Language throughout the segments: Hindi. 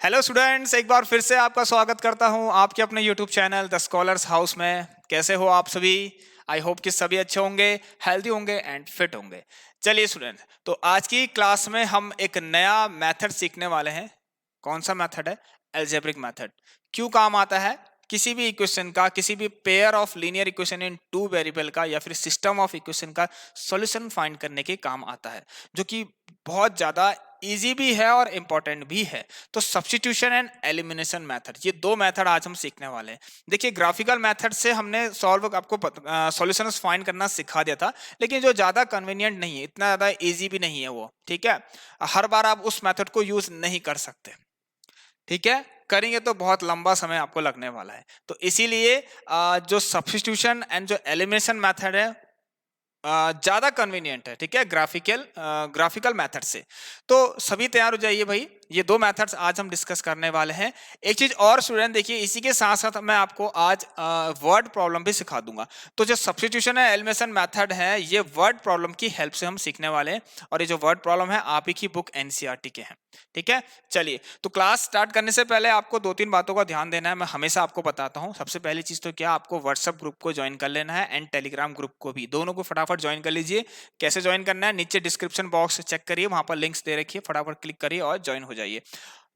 हेलो स्टूडेंट्स, एक बार फिर से आपका स्वागत करता हूं आपके अपने YouTube channel the scholars house में। कैसे हो आप सभी? आई होप कि सभी अच्छे होंगे, हेल्दी होंगे एंड फिट होंगे। चलिए स्टूडेंट, तो आज की क्लास में हम एक नया मेथड सीखने वाले हैं। कौन सा मेथड है? Algebraic method. क्यों काम आता है? किसी भी इक्वेशन का, किसी भी pair of linear equation in two variable का या फिर सिस्टम ऑफ इक्वेशन का सॉल्यूशन फाइंड करने के काम आता है, जो कि बहुत ज्यादा इजी भी है और इंपॉर्टेंट भी है। तो सब्स्टिट्यूशन एंड एलिमिनेशन मेथड, ये दो मेथड आज हम सीखने वाले हैं। देखिए, ग्राफिकल मेथड से हमने सॉल्व आपको सॉल्यूशंस फाइंड करना सिखा दिया था, लेकिन जो ज्यादा कन्वीनियंट नहीं है, इतना ज्यादा इजी भी नहीं है वो। ठीक है, हर बार आप उस मेथड को यूज नहीं कर सकते। ठीक है, करेंगे तो बहुत लंबा समय आपको लगने वाला है। तो इसीलिए जो सब्स्टिट्यूशन एंड जो एलिमिनेशन मेथड है ज्यादा कन्वीनियंट है। ठीक है, ग्राफिकल मेथड से। तो सभी तैयार हो जाइए भाई, ये दो मेथड्स आज हम डिस्कस करने वाले हैं। एक चीज और स्टूडेंट देखिए, इसी के साथ साथ मैं आपको आज वर्ड प्रॉब्लम भी सिखा दूंगा। तो जो सब्स्टिट्यूशन है, एलिमिनेशन मेथड है, ये वर्ड प्रॉब्लम की हेल्प से हम सीखने वाले हैं। और ये जो वर्ड प्रॉब्लम है आप ही की बुक एनसीईआरटी के हैं। ठीक है, चलिए, तो क्लास स्टार्ट करने से पहले आपको दो तीन बातों का ध्यान देना है। मैं हमेशा आपको बताता हूं, सबसे पहली चीज तो क्या, आपको व्हाट्सएप ग्रुप को ज्वाइन कर लेना है एंड टेलीग्राम ग्रुप को भी, दोनों को फटाफट ज्वाइन कर लीजिए। कैसे ज्वाइन करना है, नीचे डिस्क्रिप्शन बॉक्स चेक करिए, वहां पर लिंक्स दे रखिए, फटाफट क्लिक करिए और ज्वाइन हो जाइए।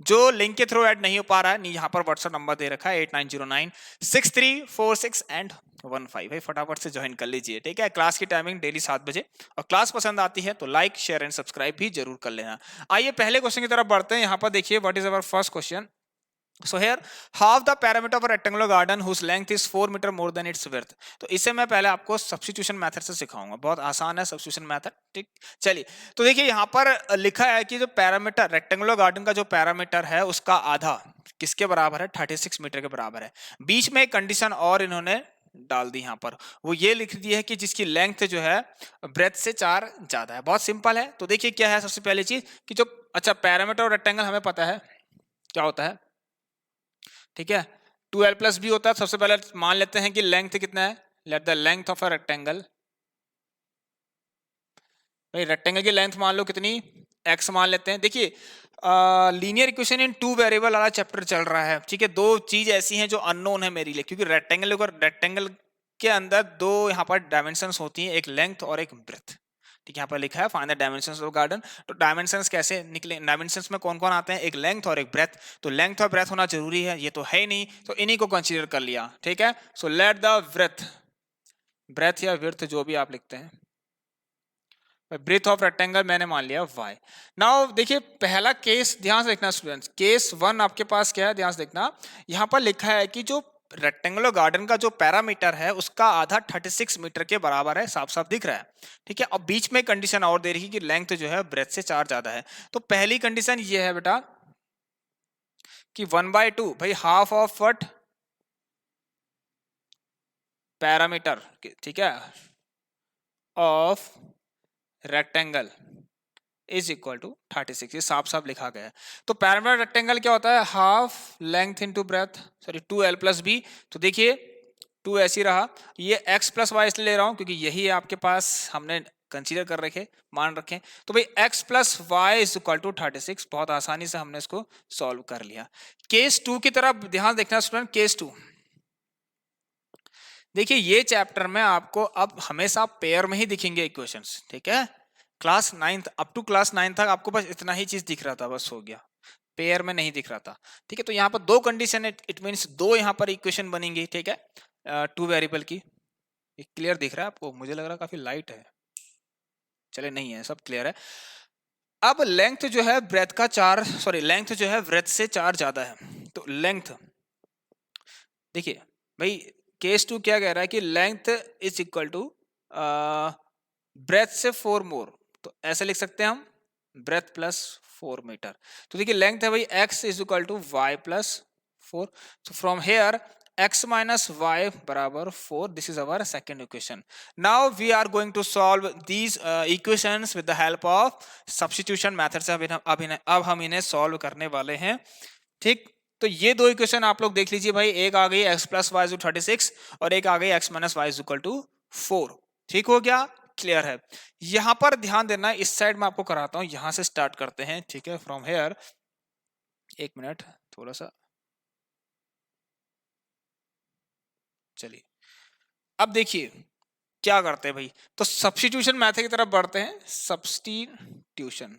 जो लिंक के थ्रू ऐड नहीं हो पा रहा है, यहाँ पर व्हाट्सएप नंबर दे रखा है 8909634615। भाई फटाफट से ज्वाइन कर लीजिए। ठीक है, क्लास की टाइमिंग डेली 7 बजे। और क्लास पसंद आती है तो लाइक, शेयर एंड सब्सक्राइब भी जरूर कर लेना। आइए पहले क्वेश्चन की तरफ बढ़ते हैं। यहाँ पर देखिए, what is our first question. So here, half the perimeter of a rectangular garden whose length is 4 metre more than its width। तो इसे मैं पहले आपको सब्स्टिट्यूशन मेथड से सिखाऊंगा, बहुत आसान है सब्स्टिट्यूशन मेथड। ठीक, चलिए, तो देखिए यहाँ पर लिखा है कि जो पैरामीटर, रेक्टेंगुलर गार्डन का जो पैरामीटर है उसका आधा किसके बराबर है? 36 मीटर के बराबर है। बीच में एक कंडीशन और इन्होंने डाल दी यहाँ पर, वो ये लिख दी है कि जिसकी लेंथ जो है ब्रेथ से 4 ज्यादा है। बहुत सिंपल है। तो देखिए क्या है, सबसे पहली चीज कि जो, अच्छा, पैरामीटर और रेक्टेंगल हमें पता है क्या होता है। ठीक है, 2l प्लस बी होता है। सबसे पहले मान लेते हैं कि लेंथ कितना है। Let the length of a rectangle, भाई रेक्टेंगल की लेंथ मान लो कितनी, x मान लेते हैं। देखिए, linear equation in two variable वाला चैप्टर चल रहा है। ठीक है, दो चीज ऐसी हैं जो अननोन है मेरे लिए, क्योंकि रेक्टेंगल के अंदर दो यहाँ पर डायमेंशंस होती हैं, एक लेंथ और एक ब्रेथ। ठीक है, यहाँ पर लिखा है find the dimensions of garden. तो डायमेंशंस कैसे निकले, डायमेंशंस में कौन कौन आते हैं? एक लेंथ और एक ब्रेथ। तो लेंथ और ब्रेथ होना जरूरी है, ये तो है ही नहीं, तो इन्हीं को कंसीडर कर लिया। ठीक है, सो लेट द ब्रेथ या विड्थ जो भी आप लिखते हैं, ब्रेथ ऑफ रेक्टेंगल मैंने मान लिया y। नाउ देखिए, पहला केस ध्यान से देखना स्टूडेंट्स, केस 1 आपके पास क्या है, ध्यान से देखना। यहाँ पर लिखा है कि जो रेक्टेंगुलर गार्डन का जो पैरामीटर है उसका आधा 36 मीटर के बराबर है, साफ साफ दिख रहा है। ठीक है, अब बीच में कंडीशन और दे रही है कि लेंथ जो है ब्रेथ से 4 ज्यादा है। तो पहली कंडीशन ये है बेटा कि 1/2, भाई हाफ ऑफ वट, पैरामीटर, ठीक है, of rectangle is equal to 36। ये साफ साफ लिखा गया है। तो पैरामीटर रेक्टेंगल क्या होता है? Half length into breadth, sorry 2l plus b. तो देखिए 2 ऐसी रहा, ये x प्लस वाई इसलिए ले रहा हूं क्योंकि यही आपके पास हमने कंसीडर कर रखे, मान रखे। तो भाई x plus y is equal to 36। बहुत आसानी से हमने इसको सॉल्व कर लिया। केस 2 की तरफ ध्यान देखना स्टूडेंट। केस 2 देखिए, ये चैप्टर में आपको अब हमेशा पेयर में ही दिखेंगे इक्वेशंस। ठीक है, क्लास 9 अप टू क्लास 9 तक आपको बस इतना ही चीज दिख रहा था, बस हो गया, पेयर में नहीं दिख रहा था। ठीक है, तो यहाँ पर दो कंडीशन है, इट मींस दो यहाँ पर इक्वेशन बनेंगी। ठीक है, टू वेरिएबल की। क्लियर दिख रहा है आपको? मुझे लग रहा है काफी लाइट है, चले नहीं है, सब क्लियर है। अब लेंथ जो है ब्रेथ का 4, सॉरी लेंथ जो है ब्रेथ से 4 ज्यादा है। तो लेंथ देखिए भाई, केस 2 क्या कह रहा है कि length is equal to breadth से 4 मोर। तो ऐसे लिख सकते हैं हम, ब्रेथ प्लस 4 मीटर। तो देखिए लेंथ है भाई x is equal to y plus 4। तो from here x minus y बराबर 4। This is our second equation. Now we are going to solve these equations with the help of substitution method से अब हम इन्हें सॉल्व करने वाले हैं। ठीक, तो ये दो इक्वेशन आप लोग देख लीजिए भाई, एक आ गई x प्लस वाई 36 और एक आ गई x minus y equal to 4। ठीक हो गया, क्लियर है। यहां पर ध्यान देना, इस साइड में आपको कराता हूं, यहां से स्टार्ट करते हैं। ठीक है, फ्रॉम हेयर एक मिनट थोड़ा सा, चलिए अब देखिए क्या करते हैं भाई। तो सब्स्टिट्यूशन मेथड की तरफ बढ़ते हैं। सब्स्टिट्यूशन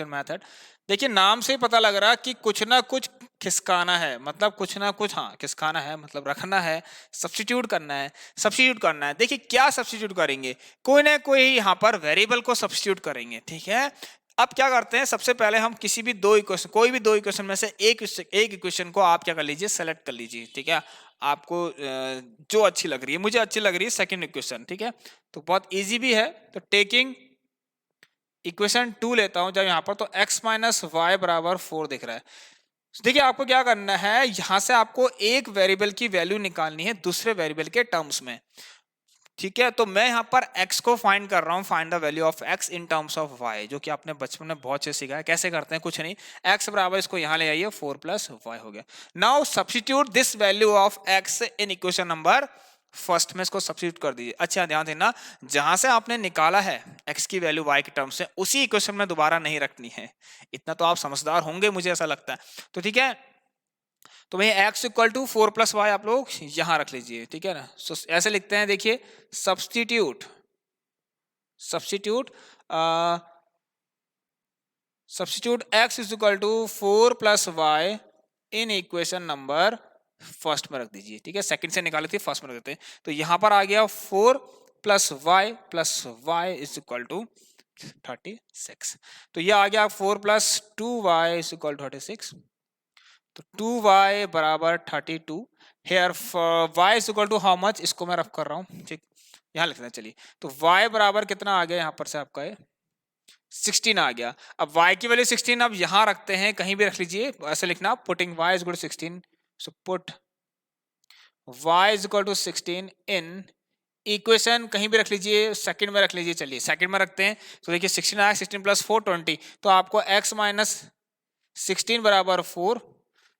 मेथड, देखिए नाम से ही पता लग रहा है कि कुछ ना कुछ खिसकाना है, मतलब कुछ ना कुछ, हाँ खिसकाना है मतलब रखना है, सब्स्टिट्यूट करना है, सब्स्टिट्यूट करना है। देखिए क्या सब्स्टिट्यूट करेंगे, कोई ना कोई यहाँ पर वेरिएबल को सब्स्टिट्यूट करेंगे, ठीक है। अब क्या करते हैं, सबसे पहले हम किसी भी दो इक्वेशन, कोई भी दो इक्वेशन में से एक इक्वेशन को आप क्या कर लीजिए, सेलेक्ट कर लीजिए, ठीक है। आपको जो अच्छी लग रही है, मुझे अच्छी लग रही है सेकंड इक्वेशन, ठीक है। तो बहुत इजी भी है। तो टेकिंग इक्वेशन 2 लेता हूं जब यहाँ पर, तो x माइनस वाई बराबर 4 दिख रहा है। देखिए आपको क्या करना है, यहां से आपको एक वेरिएबल की वैल्यू निकालनी है दूसरे वेरिएबल के टर्म्स में, ठीक है। तो मैं यहाँ पर x को फाइंड कर रहा हूँ, find the value of x in terms of y, जो कि आपने बचपन में बहुत अच्छे सीखा है। कैसे करते हैं, कुछ नहीं, x बराबर, इसको यहाँ ले आइए, 4 प्लस वाई हो गया। Now substitute this value of x in equation number first में, इसको सब्स्टिट्यूट कर दीजिए। अच्छा ध्यान देना, जहां से आपने निकाला है x की वैल्यू y के टर्म्स में, उसी इक्वेशन में दोबारा नहीं रखनी है। इतना तो आप समझदार होंगे, मुझे ऐसा लगता है। तो ठीक है, तो भाई x equal to 4 plus y आप लोग यहां रख लीजिए, ठीक है ना। सो ऐसे लिखते हैं, देखिए substitute substitute substitute x is equal to 4 plus y in equation number first में रख दीजिए, ठीक है। सेकंड से निकाले थे, फर्स्ट में रख देते हैं। तो यहां पर आ गया 4 plus y is equal to 36। तो ये आ गया 4 plus 2y is equal to 36। तो 2y बराबर 32। Here y is equal to how much, इसको मैं रफ कर रहा हूँ, ठीक, यहाँ लिखना। चलिए तो y बराबर कितना आ गया यहाँ पर से आपका 16 आ गया। अब y की वैल्यू 16 अब यहां रखते हैं, कहीं भी रख लीजिए, ऐसे लिखना, putting y is equal to 16। So put y is equal to 16 in equation, कहीं भी रख लीजिए, सेकंड में रख लीजिए। चलिए सेकंड में रखते हैं। तो देखिए 16 आया, 16 प्लस 4 20। तो आपको x माइनस 16 बराबर 4।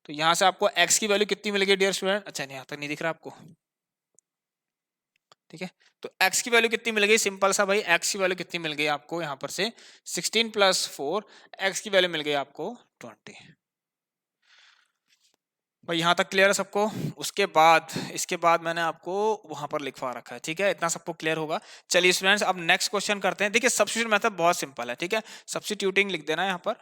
तो यहां से आपको x की वैल्यू कितनी मिलेगी डियर स्टूडेंट, अच्छा नहीं, यहाँ तक नहीं दिख रहा आपको, ठीक है। तो x की वैल्यू कितनी मिल गई, सिंपल सा भाई, x की वैल्यू कितनी मिल गई आपको यहाँ पर से 16 प्लस 4, x की वैल्यू मिल गई आपको 20। भाई यहाँ तक क्लियर है सबको। उसके बाद, इसके बाद मैंने आपको वहां पर लिखवा रखा है, ठीक है, इतना सबको क्लियर होगा। चलिए स्टूडेंट्स अब नेक्स्ट क्वेश्चन करते हैं। देखिए सब्स्टिट्यूशन मेथड बहुत सिंपल है, ठीक है। सब्स्टिट्यूटिंग लिख देना यहाँ पर,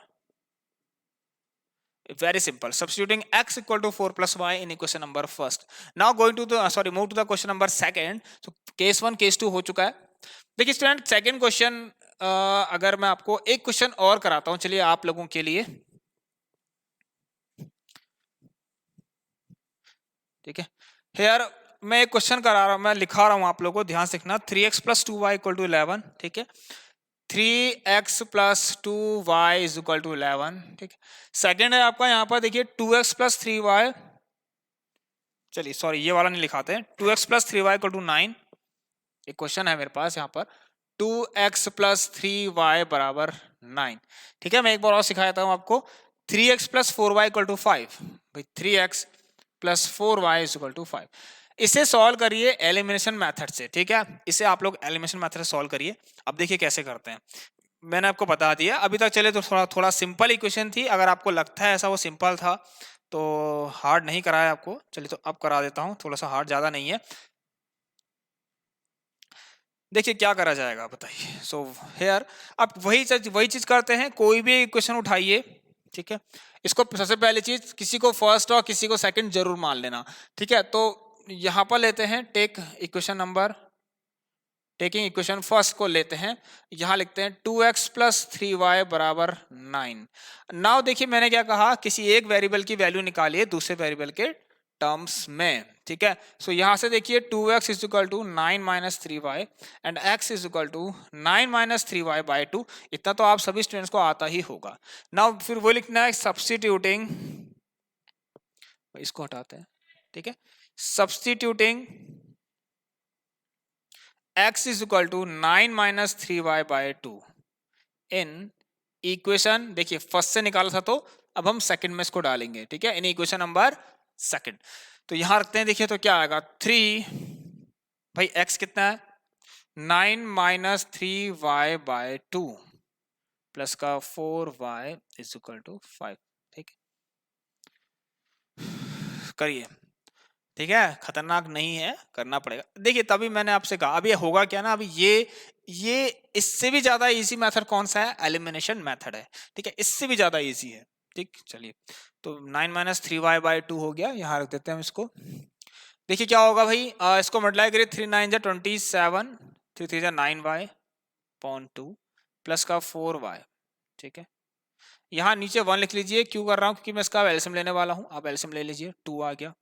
very simple, substituting x equal to 4 plus y in equation number first. Now going to the move to the question number second. So case 1 case 2 हो चुका है। देखिए स्टूडेंट सेकंड क्वेश्चन, अगर मैं आपको एक क्वेश्चन और कराता हूं, चलिए आप लोगों के लिए, ठीक है। हेयर मैं एक क्वेश्चन करा रहा हूं, मैं लिखा रहा हूं, आप लोगों को ध्यान से लिखना। 3x plus 2y equal to 11, ठीक है। 3x plus 2y is equal to 11, ठीक है। सेकेंड है आपका यहाँ पर, देखिए 2x प्लस 3y, चलिए सॉरी ये वाला नहीं लिखाते हैं, 2x plus 3y equal to 9। एक क्वेश्चन है मेरे पास यहाँ पर, 2x प्लस 3y बराबर 9, ठीक है। मैं एक बार और सिखा देता हूँ आपको, 3x plus 4y equal to 5, भाई 3x plus 4y is equal to 5। इसे सॉल्व करिए एलिमिनेशन मेथड से, ठीक है। इसे आप लोग एलिमिनेशन मेथड से सॉल्व करिए। अब देखिए कैसे करते हैं, मैंने आपको बता दिया अभी तक। चले तो थोड़ा थोड़ा सिंपल इक्वेशन थी, अगर आपको लगता है ऐसा वो सिंपल था तो हार्ड नहीं कराया आपको, चलिए तो अब करा देता हूँ, थोड़ा सा हार्ड ज्यादा नहीं है। देखिए क्या करा जाएगा बताइए। सो हेयर अब वही चीज करते हैं, कोई भी इक्वेशन उठाइए, ठीक है। इसको सबसे पहली चीज, किसी को फर्स्ट और किसी को सेकंड जरूर मान लेना, ठीक है। तो यहाँ पर लेते हैं take equation number, taking equation first को लेते हैं, यहां लिखते हैं 2x प्लस 3y बराबर 9। नाउ देखिए मैंने क्या कहा, किसी एक वेरिएबल की वैल्यू निकालिए दूसरे वेरिएबल के टर्म्स में, ठीक है। सो यहां से देखिए 2x is equal to 9 minus 3y and x is equal to 9 minus 3y by 2। इतना तो आप सभी स्टूडेंट्स को आता ही होगा। नाउ फिर वो लिखना है सब्स्टिट्यूटिंग, इसको हटाते हैं, ठीक है। Substituting x is equal to 9 minus 3y by 2 in equation, देखिए फर्स्ट से निकाला था तो अब हम सेकंड में इसको डालेंगे, ठीक है, इन इक्वेशन नंबर सेकंड। तो यहां रखते हैं, देखिए तो क्या आएगा 3, भाई x कितना है 9 माइनस 3y बाय 2 प्लस का 4y इज इक्वल टू 5, ठीक है। करिए, ठीक है, खतरनाक नहीं है, करना पड़ेगा। देखिए तभी मैंने आपसे कहा, अभी होगा क्या ना, अभी ये इससे भी ज्यादा इजी मेथड कौन सा है, एलिमिनेशन मेथड है, ठीक है, इससे भी ज्यादा इजी है। ठीक, चलिए, तो 9 - 3y/2 हो गया, यहाँ रख देते हैं हम इसको। देखिए क्या होगा भाई, इसको मल्टीप्लाई करिए, 3 9 = 27, 3 3 9y/2 प्लस का 4y, ठीक है। यहाँ नीचे 1 लिख लीजिए, क्यों कर रहा हूँ, क्योंकि मैं इसका एलसीएम लेने वाला हूँ, आप एलसीएम ले लीजिए, 2 आ गया।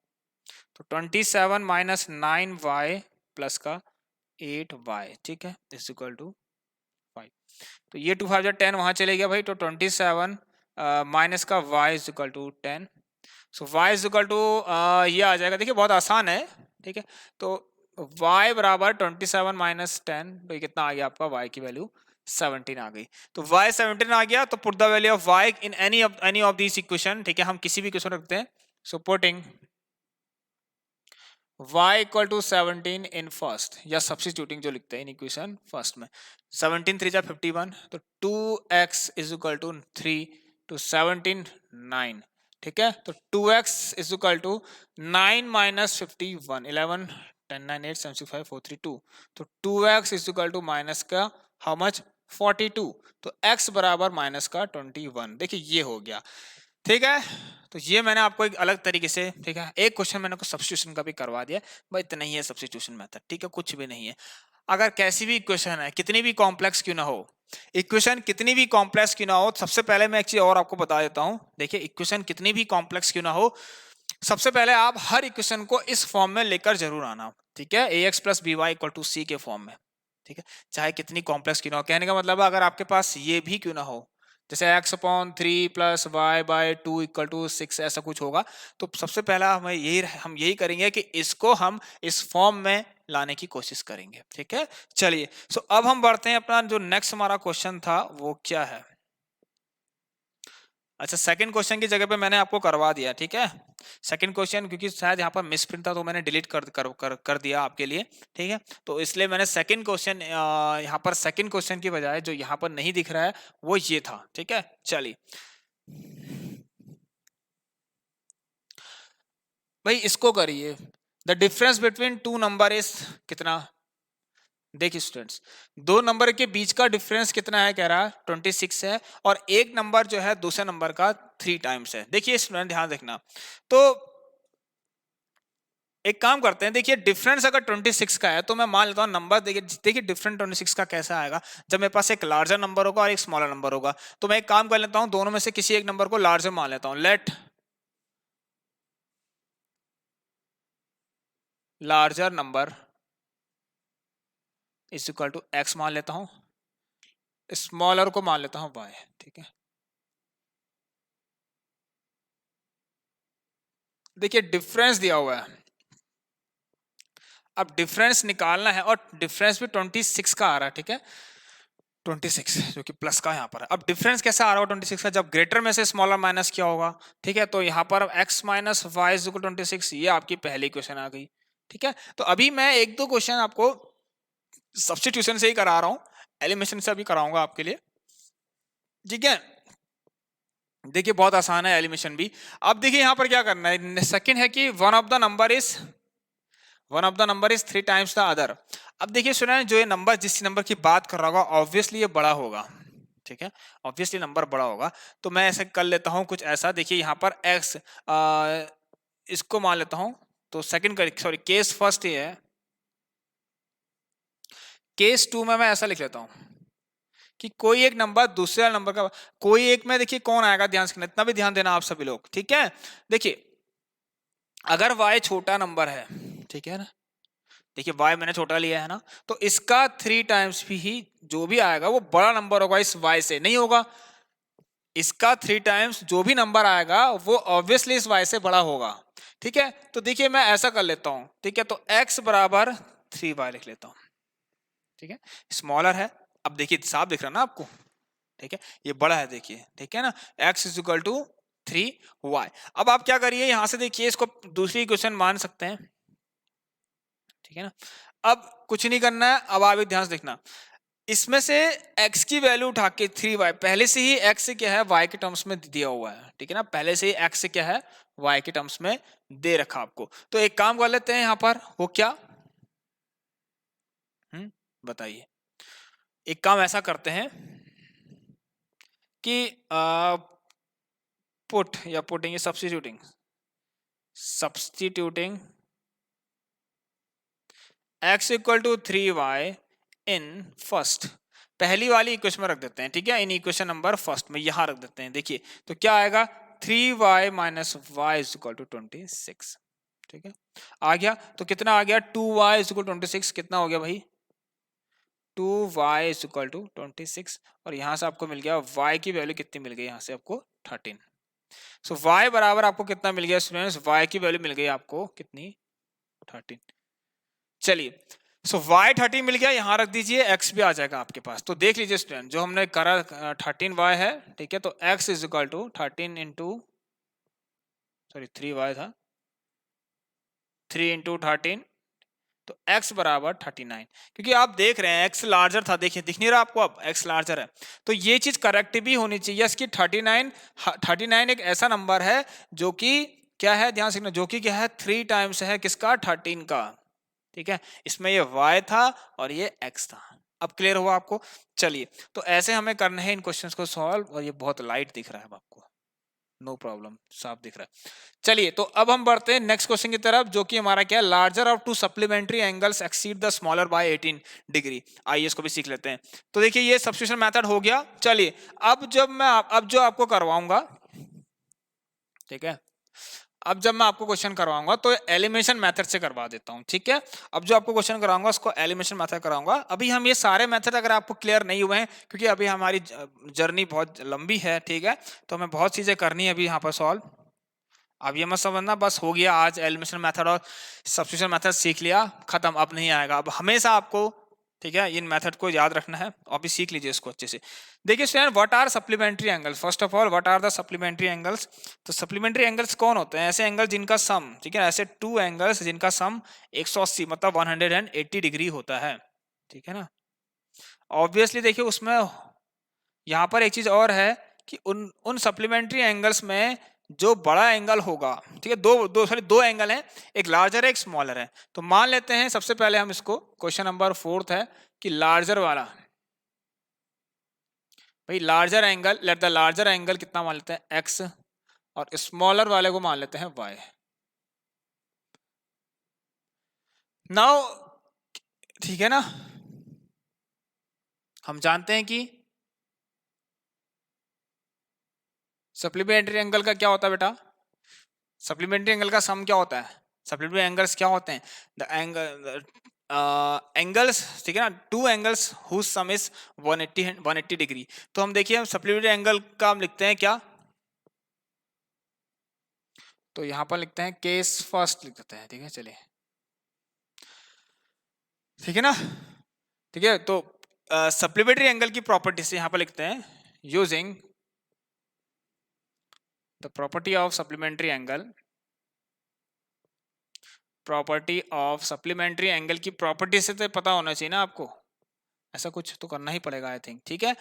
तो 27 - 9y प्लस का 8y, ठीक है, इज इक्वल टू 5। तो ये 2 5 10 वहां चले गया भाई, तो 27 माइनस का y is equal to 10। So y is equal to ये आ जाएगा, देखिए बहुत आसान है, ठीक है। तो y बराबर 27 - 10, तो ये कितना आ गया आपका, y की वैल्यू 17 आ गई। तो y 17 आ गया, तो put the value of y in any of this equation, ठीक है, हम किसी भी इक्वेशन रखते हैं। So putting y equal to 17 in first, या सब्स्टिट्यूटिंग जो लिखते हैं इन इक्वेशन फर्स्ट में, 17 3 जा 51, तो 2x is equal to 3 to 17 9, ठीक है। तो 2x इज इक्वल टू 9 - 51, 11 10 9 8 7 6 5 4 3 2, तो 2x is equal to minus का हाउ मच, 42, तो x बराबर माइनस का 21। देखिए ये हो गया, ठीक है। तो ये मैंने आपको एक अलग तरीके से, ठीक है, एक क्वेश्चन मैंने को सब्स्टिट्यूशन का भी करवा दिया भाई, इतना ही है सब्स्टिट्यूशन मेथड, ठीक है, कुछ भी नहीं है। अगर कैसी भी इक्वेशन है, कितनी भी कॉम्प्लेक्स क्यों ना हो, इक्वेशन कितनी भी कॉम्प्लेक्स क्यों ना हो, सबसे पहले मैं एक चीज और आपको बता देता हूं, देखिए इक्वेशन कितनी भी कॉम्प्लेक्स क्यों ना हो, सबसे पहले आप हर इक्वेशन को इस फॉर्म में लेकर जरूर आना, ठीक है, ax + by = c के फॉर्म में, ठीक है, चाहे कितनी कॉम्प्लेक्स क्यों ना हो। कहने का मतलब है, अगर आपके पास ये भी क्यों ना हो, जैसे x/3 + y/2 = 6 ऐसा कुछ होगा, तो सबसे पहला हम यही करेंगे कि इसको हम इस फॉर्म में लाने की कोशिश करेंगे, ठीक है। चलिए, सो अब हम बढ़ते हैं, अपना जो नेक्स्ट हमारा क्वेश्चन था वो क्या है। अच्छा, सेकंड क्वेश्चन की जगह पे मैंने आपको करवा दिया, ठीक है, सेकंड क्वेश्चन, क्योंकि शायद यहाँ पर मिस प्रिंट था तो मैंने डिलीट कर दिया आपके लिए, ठीक है। तो इसलिए मैंने सेकंड क्वेश्चन, यहाँ पर सेकंड क्वेश्चन की बजाय जो यहाँ पर नहीं दिख रहा है वो ये था, ठीक है। चलिए भाई, इसको करिए, the difference between two number is कितना। देखिए स्टूडेंट्स, दो नंबर के बीच का डिफरेंस कितना है, कह रहा है 26 है, और एक नंबर जो है दूसरे नंबर का 3 टाइम्स है। देखिए स्टूडेंट ध्यान देखना, तो एक काम करते हैं, देखिए डिफरेंस अगर 26 का है तो मैं मान लेता हूं नंबर, देखिए डिफरेंस 26 का कैसा आएगा, जब मेरे पास एक लार्जर नंबर होगा और एक स्मॉलर नंबर होगा, तो मैं एक काम कर लेता हूं, दोनों में से किसी एक नंबर को लार्जर मान लेता हूं, let larger number is equal to x मान लेता हूं, स्मॉलर को मान लेता हूं वाई, ठीक है। देखिए डिफरेंस दिया हुआ है, अब डिफरेंस निकालना है, और डिफरेंस भी 26 का आ रहा है, ठीक है, 26 जो कि प्लस का यहाँ पर है। अब डिफरेंस कैसा आ रहा होगा 26 का, जब ग्रेटर में से स्मॉलर माइनस किया होगा, ठीक है। तो यहाँ पर x - y = 26, ये आपकी पहली क्वेश्चन आ गई, ठीक है। तो अभी मैं एक दो क्वेश्चन आपको सब्स्टिट्यूशन से ही करा रहा हूँ, एलिमिनेशन से अभी कराऊंगा आपके लिए, ठीक है। देखिए बहुत आसान है एलिमिनेशन भी। अब देखिए यहाँ पर क्या करना है, सेकंड है कि one of the number is 3 times the other. अब देखिए स्टूडेंट, जो ये नंबर, जिस नंबर की बात कर रहा होगा, ऑब्वियसली ये बड़ा होगा, ठीक है, ऑब्वियसली नंबर बड़ा होगा। तो मैं ऐसे कर लेता हूं कुछ ऐसा, देखिए यहाँ पर x, इसको मान लेता हूं, तो सेकंड, सॉरी, केस फर्स्ट ये है, केस 2 में मैं ऐसा लिख लेता हूं कि कोई एक नंबर दूसरे नंबर का, कोई एक में, देखिए कौन आएगा, ध्यान से, इतना भी ध्यान देना आप सभी लोग, ठीक है। देखिए अगर y छोटा नंबर है, ठीक है ना, देखिए y मैंने छोटा लिया है ना, तो इसका 3 टाइम्स भी जो भी आएगा वो बड़ा नंबर होगा, इस y से नहीं होगा, इसका 3 टाइम्स जो भी नंबर आएगा वो ऑब्वियसली इस y से बड़ा होगा, ठीक है। तो देखिए मैं ऐसा कर लेता हूं, ठीक है, तो x बराबर 3y लिख लेता हूं, ठीक है, स्मॉलर है, अब देखिए साफ दिख रहा ना आपको, ठीक है, ये बड़ा है, देखिए, ठीक है ना, x = 3y। अब आप क्या करिए, यहां से देखिए इसको दूसरी इक्वेशन मान सकते हैं, ठीक है ना। अब कुछ नहीं करना है, अब आप ध्यान से देखना, इसमें से x की वैल्यू उठा के 3y, पहले से ही x क्या है y के टर्म्स में दिया हुआ है, ठीक है ना, पहले से ही x क्या है y के टर्म्स में दे रखा आपको। तो एक काम कर लेते हैं यहाँ पर, वो क्या, बताइए। एक काम ऐसा करते हैं कि पुट या putting substituting x equal to 3y in first, पहली वाली इक्वेशन में रख देते हैं, ठीक है, इन इक्वेशन नंबर फर्स्ट में यहां रख देते हैं। देखिए तो क्या आएगा, 3y minus y is equal to 26, ठीक है, आ गया। तो कितना आ गया, 2y इज इक्वल 26, कितना हो गया भाई, 2y इज इक्वल टू 26, और यहां से आपको मिल गया y की वैल्यू कितनी मिल गई, यहां से आपको 13। सो y बराबर आपको कितना मिल गया स्टूडेंट्स, y की वैल्यू मिल गई आपको कितनी, 13। चलिए सो y 30 मिल गया, यहां रख दीजिए, x भी आ जाएगा आपके पास। तो देख लीजिए स्टूडेंट, जो हमने करा 13y है, ठीक है, तो x is equal to 13 into, sorry 3y था, 3 इंटू 13, तो x बराबर 39, क्योंकि आप देख रहे हैं x लार्जर था, देखिए दिख नहीं रहा आपको, अब x लार्जर है, तो ये चीज करेक्ट भी होनी चाहिए इसकी। 39 एक ऐसा नंबर है जो कि क्या है, ध्यान से रखना, जो कि क्या है 3 टाइम्स है किसका, 13 का, ठीक है। इसमें ये y था और ये x था। अब क्लियर हुआ आपको। चलिए तो ऐसे हमें करना है इन क्वेश्चंस को सॉल्व, और ये बहुत लाइट दिख रहा है आपको, नो प्रॉब्लम, साफ दिख रहा है। चलिए तो अब हम बढ़ते हैं नेक्स्ट क्वेश्चन की तरफ, जो कि हमारा क्या है, larger of to supplementary angles exceed the smaller by 18 degree. आइए इसको भी सीख लेते हैं। तो देखिए ये सब्स्टिट्यूशन मेथड हो गया। चलिए अब जो आपको करवाऊंगा, ठीक है, अब जब मैं आपको क्वेश्चन करवाऊंगा तो एलिमिनेशन मेथड से करवा देता हूं, ठीक है। अब जो आपको क्वेश्चन कराऊंगा उसको एलिमिनेशन मेथड कराऊंगा। अभी हम ये सारे मेथड अगर आपको क्लियर नहीं हुए हैं, क्योंकि अभी हमारी जर्नी बहुत लंबी है, ठीक है, तो हमें बहुत चीजें करनी है अभी यहाँ पर सॉल्व। अब ये मत समझना बस हो गया आज एलिमिनेशन मेथड और सब्स्टिट्यूशन मेथड सीख लिया, खत्म, अब नहीं आएगा। अब हमेशा आपको, ठीक है, इन मेथड को याद रखना है और भी सीख लीजिए इसको अच्छे से। देखिए student, what are supplementary angles, first of all what are the supplementary angles. तो सप्लीमेंट्री एंगल्स कौन होते हैं, ऐसे एंगल जिनका सम, ठीक है, ऐसे टू एंगल्स जिनका सम 180 मतलब 180 डिग्री होता है, ठीक है ना। ऑब्वियसली देखिए उसमें यहाँ पर एक चीज और है कि उन सप्लीमेंट्री एंगल्स में जो बड़ा एंगल होगा, ठीक है, दो एंगल हैं, एक लार्जर है एक स्मॉलर है। तो मान लेते हैं सबसे पहले हम इसको, क्वेश्चन नंबर 4 है कि लार्जर वाला, भाई larger angle, let the larger angle कितना मान लेते हैं x, और स्मॉलर वाले को मान लेते हैं y। नाउ ठीक है ना, हम जानते हैं कि सप्लीमेंट्री एंगल का क्या होता है बेटा, सप्लीमेंट्री एंगल का सम क्या होता है, सप्लीमेंट्री एंगल्स क्या होते हैं, द एंगल एंगल्स, ठीक है ना, two angles whose sum is 180 degree. तो हम देखिए सप्लीमेंट्री एंगल का हम लिखते हैं क्या, तो यहां पर लिखते हैं केस फर्स्ट लिख देते हैं, ठीक है, चलिए, ठीक है ना, ठीक है। तो सप्लीमेंट्री एंगल की प्रॉपर्टी से यहां पर लिखते हैं, using the property of supplementary angle, property of supplementary angle की प्रॉपर्टी से तो पता होना चाहिए ना आपको, ऐसा कुछ तो करना ही पड़ेगा आई थिंक, ठीक है।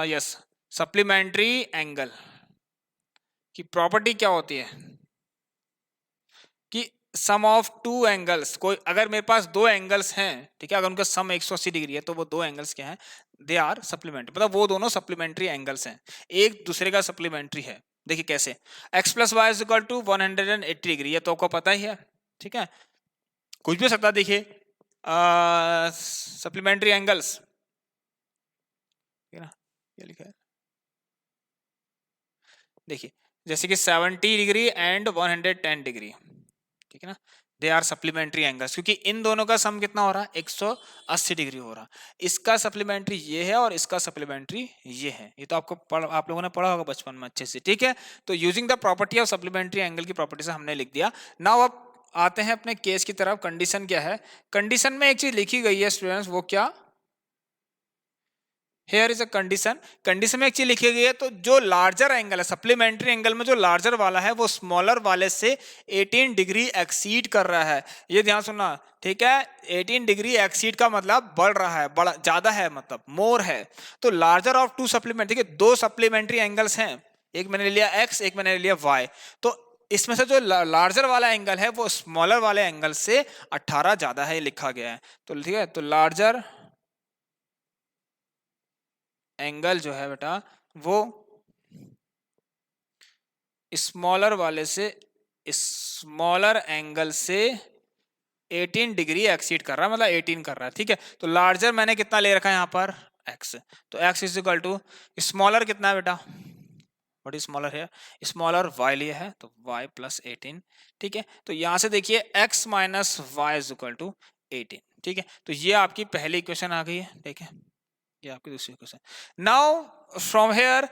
यस, सप्लीमेंट्री एंगल की प्रॉपर्टी क्या होती है कि सम ऑफ टू एंगल्स, कोई अगर मेरे पास दो एंगल्स हैं, ठीक है, अगर उनका सम 180 डिग्री है तो वो दो एंगल्स क्या हैं, दे आर सप्लीमेंट्री, मतलब वो दोनों सप्लीमेंट्री एंगल्स हैं, एक दूसरे का सप्लीमेंट्री है। देखिए कैसे, x plus y is equal to 180 degree, ये तो आपको पता ही है, ठीक है, कुछ भी हो सकता है। देखिए सप्लीमेंट्री एंगल्स, ठीक है ना, ये लिखा है, देखिए जैसे कि 70 डिग्री एंड 110 डिग्री, ठीक है ना, दे आर सप्लीमेंट्री एंगल्स, क्योंकि इन दोनों का सम कितना हो रहा है, 180 डिग्री हो रहा। इसका सप्लीमेंट्री ये है और इसका सप्लीमेंट्री ये है, ये तो आपको आप लोगों ने पढ़ा होगा बचपन में अच्छे से, ठीक है। तो using the property of supplementary angle की प्रॉपर्टी से हमने लिख दिया। नाउ अब आते हैं अपने केस की तरफ। कंडीशन क्या है, कंडीशन में एक चीज लिखी गई है स्टूडेंट्स, वो क्या, here is a condition, condition में एक चीज लिखी गई है, तो जो लार्जर एंगल है सप्लीमेंट्री एंगल में जो लार्जर वाला है वो स्मॉलर वाले से 18 डिग्री एक्सीड कर रहा है। ये ध्यान सुनना, ठीक है, 18 डिग्री एक्सीड का मतलब बढ़ रहा है, बड़ा ज्यादा है, मतलब मोर है। तो लार्जर ऑफ टू सप्लीमेंट्री, ठीक है, दो सप्लीमेंट्री एंगल्स हैं, एक मैंने लिया एक्स, एक मैंने लिया वाई, तो इसमें से जो लार्जर वाला एंगल है वो स्मॉलर वाले एंगल से 18 ज्यादा है, लिखा गया है। तो ठीक है, तो लार्जर एंगल जो है बेटा वो स्मॉलर वाले से, स्मॉलर एंगल से 18 डिग्री एक्सीड कर रहा है, मतलब 18 कर रहा है, ठीक है। तो लार्जर मैंने कितना ले रखा है यहाँ पर x, तो x is equal to smaller कितना है बेटा, व्हाट इज स्मॉलर है, स्मॉलर y लिया है तो y प्लस 18, ठीक है। तो यहाँ से देखिए x minus y is equal to 18, ठीक है। तो ये आपकी पहली इक्वेशन आ गई है, ठीक है, ये आपकी दूसरी question. Now from here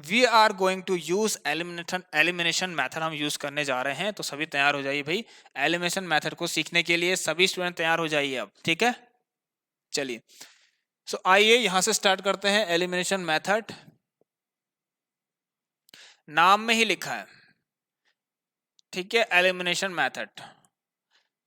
we are going to use elimination method, हम यूज करने जा रहे हैं। तो सभी तैयार हो जाइए भाई, एलिमिनेशन मेथड को सीखने के लिए सभी स्टूडेंट तैयार हो जाइए अब, ठीक है। चलिए, सो आइए यहां से स्टार्ट करते हैं। एलिमिनेशन मेथड नाम में ही लिखा है, ठीक है, एलिमिनेशन मेथड।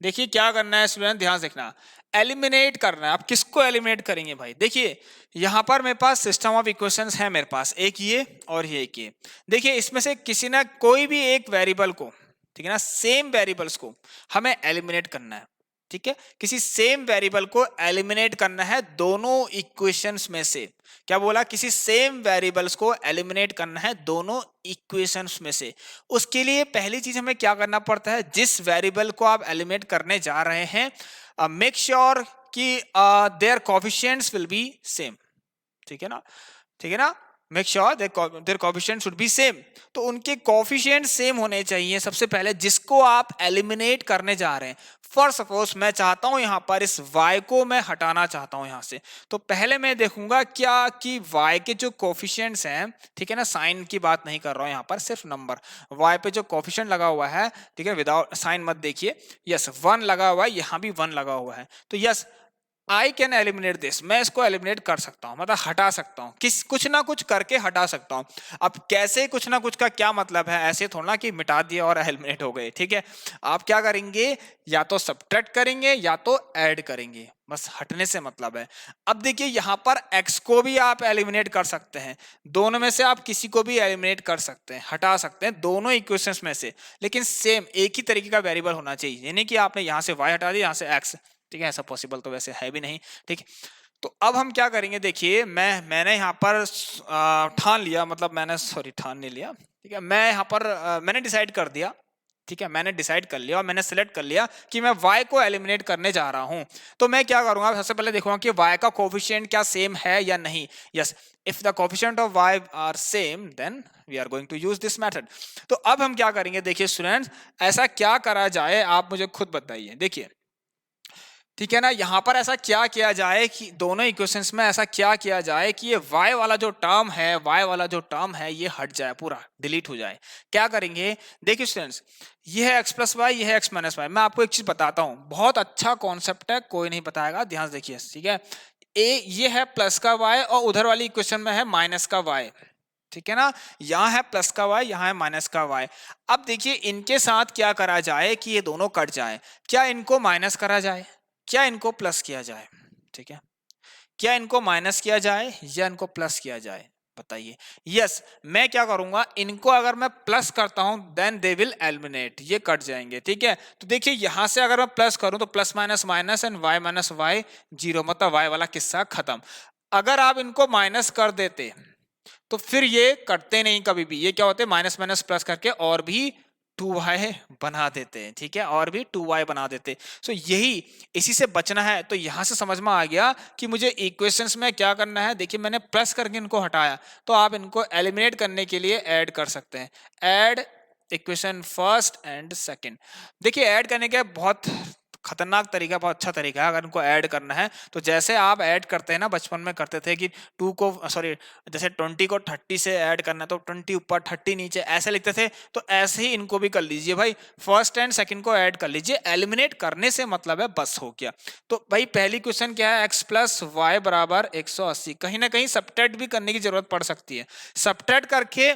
देखिए क्या करना है स्टूडेंट, ध्यान से देखना, एलिमिनेट करना है। आप किसको एलिमिनेट करेंगे भाई, देखिए यहां पर मेरे पास सिस्टम ऑफ इक्वेशंस है, मेरे पास एक ये और ये एक ये। देखिए इसमें से किसी ना कोई भी एक वेरिएबल को, ठीक है ना, सेम वेरिएबल्स को हमें एलिमिनेट करना है, ठीक है, किसी सेम वेरिएबल को एलिमिनेट करना है दोनों इक्वेशंस में से। क्या बोला, किसी सेम वेरिएबल्स को एलिमिनेट करना है दोनों इक्वेशंस में से। उसके लिए पहली चीज हमें क्या करना पड़ता है, जिस वेरिएबल को आप एलिमिनेट करने जा रहे हैं मेक श्योर कि their coefficients will be same, ठीक है ना, ठीक है ना, make sure their coefficients should be same. तो उनके कोएफिशिएंट सेम होने चाहिए सबसे पहले, जिसको आप एलिमिनेट करने जा रहे हैं। फॉर सपोज मैं चाहता हूं यहां पर इस y को मैं हटाना चाहता हूं यहां से, तो पहले मैं देखूंगा क्या कि y के जो कोएफिशिएंट्स हैं, ठीक है ना, साइन की बात नहीं कर रहा हूं यहां पर, सिर्फ नंबर, y पे जो कोएफिशिएंट लगा हुआ है, ठीक है, विदाउट साइन मत देखिए, यस 1 लगा हुआ है, यहां भी 1 लगा हुआ है, तो yes I can eliminate this, मैं इसको एलिमिनेट कर सकता हूं, मतलब हटा सकता हूं, किस कुछ ना कुछ करके हटा सकता हूं। अब कैसे कुछ ना कुछ का क्या मतलब है, ऐसे थोड़ा कि मिटा दिया और एलिमिनेट हो गए, ठीक है। आप क्या करेंगे, या तो सब्ट्रैक्ट करेंगे या तो ऐड करेंगे, बस हटने से मतलब है। अब देखिए यहां पर x को भी आप एलिमिनेट कर सकते हैं, दोनों में से आप किसी को भी एलिमिनेट कर सकते हैं, हटा सकते हैं दोनों इक्वेशंस में से, लेकिन सेम एक ही तरीके का वेरिएबल होना चाहिए, यानी कि आपने यहां से y हटा दिया, यहां से x, ठीक है, ऐसा पॉसिबल तो वैसे है भी नहीं, ठीक है। तो अब हम क्या करेंगे, देखिए मैंने यहाँ पर ठान लिया, मतलब मैंने सॉरी ठान नहीं लिया, ठीक है, मैं यहाँ पर मैंने डिसाइड कर दिया, ठीक है, मैंने डिसाइड कर लिया और मैंने सिलेक्ट कर लिया कि मैं y को एलिमिनेट करने जा रहा हूं। तो मैं क्या करूंगा, सबसे पहले देखूंगा कि y का कोएफिशिएंट क्या सेम है या नहीं। Yes, if the coefficient of y are same then we are going to use this method. तो अब हम क्या करेंगे, देखिए स्टूडेंट्स, ऐसा क्या करा जाए आप मुझे खुद बताइए। देखिए ठीक है ना, यहां पर ऐसा क्या किया जाए कि दोनों इक्वेशंस में ऐसा क्या किया जाए कि ये y वाला जो टर्म है, y वाला जो टर्म है ये हट जाए, पूरा डिलीट हो जाए। क्या करेंगे, देखिए स्टूडेंट्स, ये है x प्लस वाई, ये है x माइनस वाई। मैं आपको एक चीज बताता हूं, बहुत अच्छा कॉन्सेप्ट है, कोई नहीं बताएगा, ध्यान से देखिए, ठीक है। ये है प्लस का y और उधर वाली इक्वेशन में है माइनस का y, ठीक है ना, यहाँ है प्लस का y, यहाँ है माइनस का y। अब देखिए इनके साथ क्या करा जाए कि ये दोनों कट जाए, क्या इनको माइनस करा जाए, क्या इनको प्लस किया जाए, ठीक है, क्या इनको माइनस किया जाए या इनको प्लस किया जाए, बताइए। यस, मैं क्या करूंगा, इनको अगर मैं प्लस करता हूं देन दे विल एलिमिनेट, ये कट जाएंगे, ठीक है। तो देखिए यहां से अगर मैं प्लस करूं तो plus minus minus and y minus y 0, मतलब y वाला किस्सा खत्म। अगर आप इनको माइनस कर देते तो फिर ये कटते नहीं कभी भी, ये क्या होते, माइनस माइनस प्लस करके और भी 2y बना देते हैं, ठीक है, और भी 2y बना देते। सो यही, इसी से बचना है। तो यहां से समझ में आ गया कि मुझे इक्वेशंस में क्या करना है। देखिए मैंने प्लस करके इनको हटाया, तो आप इनको एलिमिनेट करने के लिए ऐड कर सकते हैं, add equation first and second. देखिए ऐड करने के बहुत खतरनाक तरीका, बहुत अच्छा तरीका है अगर इनको ऐड करना है। तो जैसे आप ऐड करते हैं ना, बचपन में करते थे कि 2 को सॉरी जैसे 20 को 30 से ऐड करना है तो 20 ऊपर 30 नीचे ऐसे लिखते थे, तो ऐसे ही इनको भी कर लीजिए भाई। फर्स्ट एंड सेकंड को ऐड कर लीजिए, एलिमिनेट करने से मतलब है बस हो गया। तो भाई पहली क्वेश्चन क्या है, x प्लस वाई बराबर 180। कहीं ना कहीं सबट्रैक्ट भी करने की जरूरत पड़ सकती है, सबट्रैक्ट करके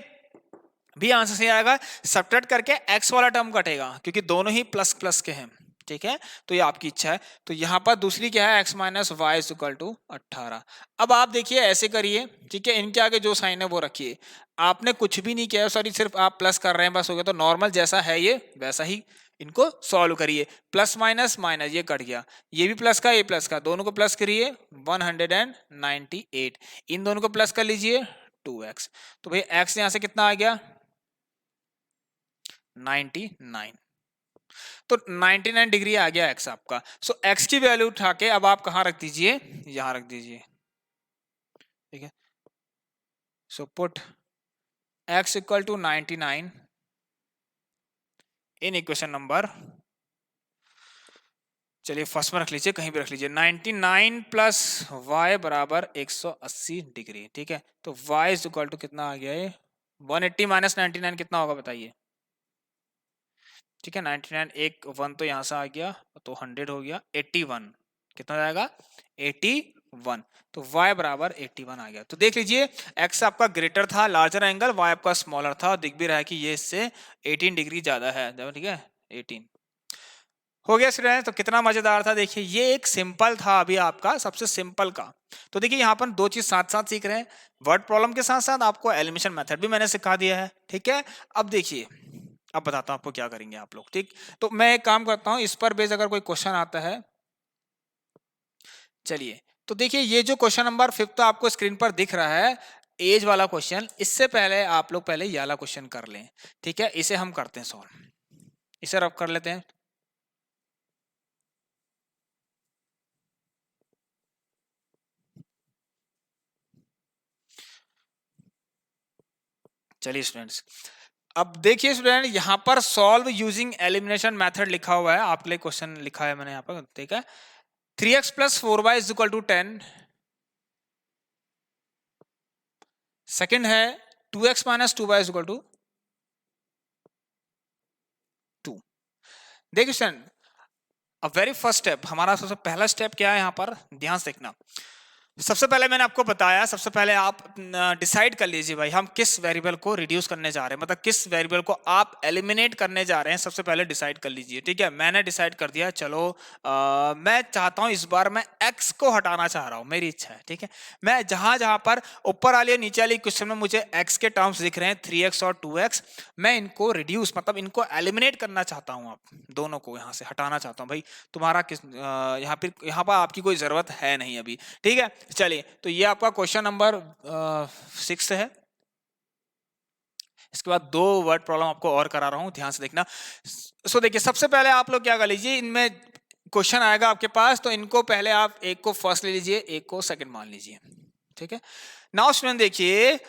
भी आंसर सही आएगा। सबट्रैक्ट करके x वाला टर्म कटेगा क्योंकि दोनों ही प्लस प्लस के हैं, ठीक है, तो ये आपकी इच्छा है। तो यहां पर दूसरी क्या है, x minus y is equal to 18। अब आप देखिए ऐसे करिए, ठीक है, इनके आगे जो साइन है वो रखिए, आपने कुछ भी नहीं किया, सॉरी सिर्फ आप प्लस कर रहे हैं बस, हो गया। तो नॉर्मल जैसा है ये वैसा ही इनको सॉल्व करिए। प्लस माइनस माइनस ये कट गया, ये भी प्लस का ये प्लस का, दोनों को प्लस करिए 198, इन दोनों को प्लस कर लीजिए 2x। तो भाई x यहां से कितना आ गया 99, तो 99 डिग्री आ गया x आपका। सो x की वैल्यू उठा के अब आप कहां रख दीजिए, यहां रख दीजिए, ठीक है। So put x equal to 99 in equation number, चलिए फर्स्ट में रख लीजिए, कहीं भी रख लीजिए, 99 प्लस y बराबर 180 डिग्री, ठीक है। तो y इज इक्वल टू कितना आ गया है 180 माइनस 99 कितना होगा बताइए, ठीक है। 99 एक 1 तो यहां से आ गया तो 100 हो गया, 81 कितना जाएगा 81, तो y बराबर 81 आ गया। तो देख लीजिए x आपका ग्रेटर था, लार्जर एंगल, y आपका स्मॉलर था, दिख भी रहा है कि ये इससे 18 डिग्री ज्यादा है, ठीक है 18 हो गया स्टूडेंट। तो कितना मजेदार था, देखिए ये एक सिंपल था अभी आपका सबसे सिंपल का। तो देखिए यहाँ पर दो चीज साथ साथ सीख रहे हैं, वर्ड प्रॉब्लम के साथ साथ आपको एलिमिनेशन मेथड भी मैंने सिखा दिया है, ठीक है। अब देखिए, अब बताता हूँ आपको क्या करेंगे आप लोग, ठीक। तो मैं एक काम करता हूँ, इस पर बेस अगर कोई क्वेश्चन आता है, चलिए तो देखिए ये जो क्वेश्चन नंबर 5 आपको स्क्रीन पर दिख रहा है, एज वाला क्वेश्चन, इससे पहले आप लोग पहले ये वाला क्वेश्चन कर लें, ठीक है। इसे हम करते हैं सॉल्व, इसे रब कर लेते हैं। चलिए स्टूडेंट्स, अब देखिए स्टूडेंट यहां पर सॉल्व यूजिंग एलिमिनेशन मेथड लिखा हुआ है, आपके लिए क्वेश्चन लिखा है मैंने यहां पर, ठीक है। 3x plus 4y is equal to 10, second है 2x minus 2y is equal to 2। देखिए स्टूडेंट, अब वेरी फर्स्ट स्टेप, हमारा सबसे पहला स्टेप क्या है यहाँ पर, ध्यान से देखना। सबसे पहले मैंने आपको बताया, सबसे पहले आप डिसाइड कर लीजिए भाई हम किस वेरिएबल को रिड्यूस करने जा रहे हैं, मतलब किस वेरिएबल को आप एलिमिनेट करने जा रहे हैं, सबसे पहले डिसाइड कर लीजिए, ठीक है। मैंने डिसाइड कर दिया, चलो मैं चाहता हूं इस बार मैं x को हटाना चाह रहा हूं, मेरी इच्छा है, ठीक है। मैं जहां जहां पर ऊपर वाली नीचे वाली क्वेश्चन में मुझे x के टर्म्स दिख रहे हैं 3x और 2x, मैं इनको रिड्यूस मतलब इनको एलिमिनेट करना चाहता हूं, आप दोनों को यहां से हटाना चाहता हूं भाई। तुम्हारा किस यहाँ पर आपकी कोई जरूरत है नहीं अभी, ठीक है। चलिए तो ये आपका क्वेश्चन नंबर 6 है। इसके बाद दो वर्ड प्रॉब्लम आपको और करा रहा हूं, ध्यान से देखना। सो देखिए सबसे पहले आप लोग क्या कर लीजिए, इनमें क्वेश्चन आएगा आपके पास, तो इनको पहले आप एक को फर्स्ट ले लीजिए, एक को सेकंड मान लीजिए, ठीक है। नाउ स्टूडेंट देखिए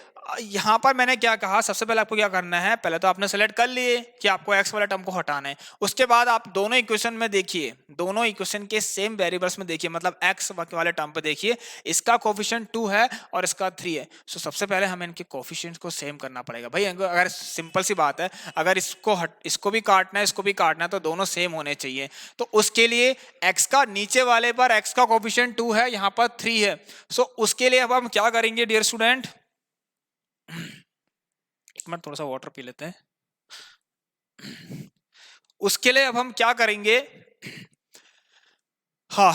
यहां पर मैंने क्या कहा, सबसे पहले आपको क्या करना है, पहले तो आपने सेलेक्ट कर लिए कि आपको x वाला टर्म को हटाना है। उसके बाद आप दोनों इक्वेशन में देखिए, दोनों इक्वेशन के सेम वेरिएबल्स में देखिए, मतलब x वाले टर्म पे देखिए, इसका कोफिशिएंट 2 है और इसका 3 है। सो सबसे पहले हमें इनके कोफिशिएंट्स को सेम करना पड़ेगा भाई। अगर सिंपल सी बात है, अगर इसको भी काटना है, इसको भी काटना है, तो दोनों सेम होने चाहिए। तो उसके लिए x का नीचे वाले पर x का कोफिशिएंट 2 है, यहाँ पर 3 है। सो उसके लिए अब हम क्या करेंगे डियर स्टूडेंट, एक मिनट थोड़ा सा वाटर पी लेते हैं। उसके लिए अब हम क्या करेंगे, हाँ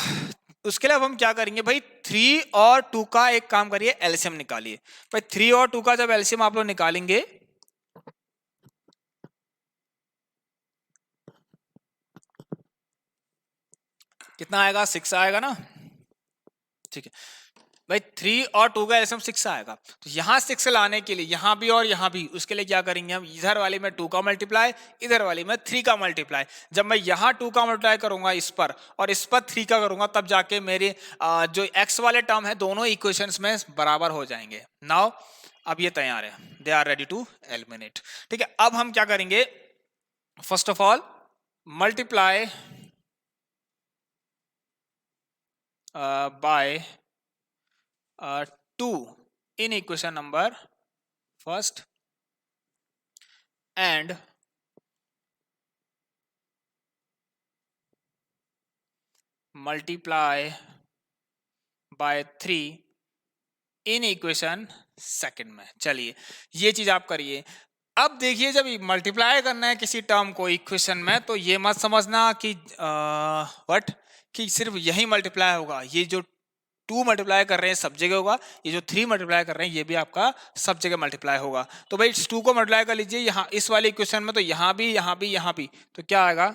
उसके लिए अब हम क्या करेंगे भाई, 3 और 2 का एक काम करिए, एलसीएम निकालिए भाई। 3 और 2 का जब एलसीएम आप लोग निकालेंगे, कितना आएगा 6 आएगा ना, ठीक है भाई। 3 और 2 का एलसीएम 6 आएगा, तो यहां 6 लाने के लिए यहां भी और यहां भी, उसके लिए क्या करेंगे हम, इधर वाली में 2 का मल्टीप्लाई, इधर वाली में 3 का मल्टीप्लाई। जब मैं यहां 2 का मल्टीप्लाई करूंगा इस पर और इस पर 3 का करूंगा, तब जाके मेरे जो x वाले टर्म है दोनों इक्वेशंस में बराबर हो जाएंगे। नाउ अब ये तैयार है, they are ready to eliminate, ठीक है। अब हम क्या करेंगे, first of all multiply by 2 in equation number first and multiply by 3 in equation second में। चलिए ये चीज आप करिए। अब देखिए जब मल्टीप्लाई करना है किसी टर्म को इक्वेशन में तो ये मत समझना कि व्हाट कि सिर्फ यही मल्टीप्लाई होगा। ये जो 2 मल्टीप्लाई कर रहे हैं सब जगह होगा, ये जो 3 मल्टीप्लाई कर रहे हैं ये भी आपका सब जगह मल्टीप्लाई होगा। तो भाई 2 को मल्टीप्लाई कर लीजिए यहाँ इस वाले इक्वेशन में, तो यहाँ भी यहाँ भी यहाँ भी, तो क्या आएगा,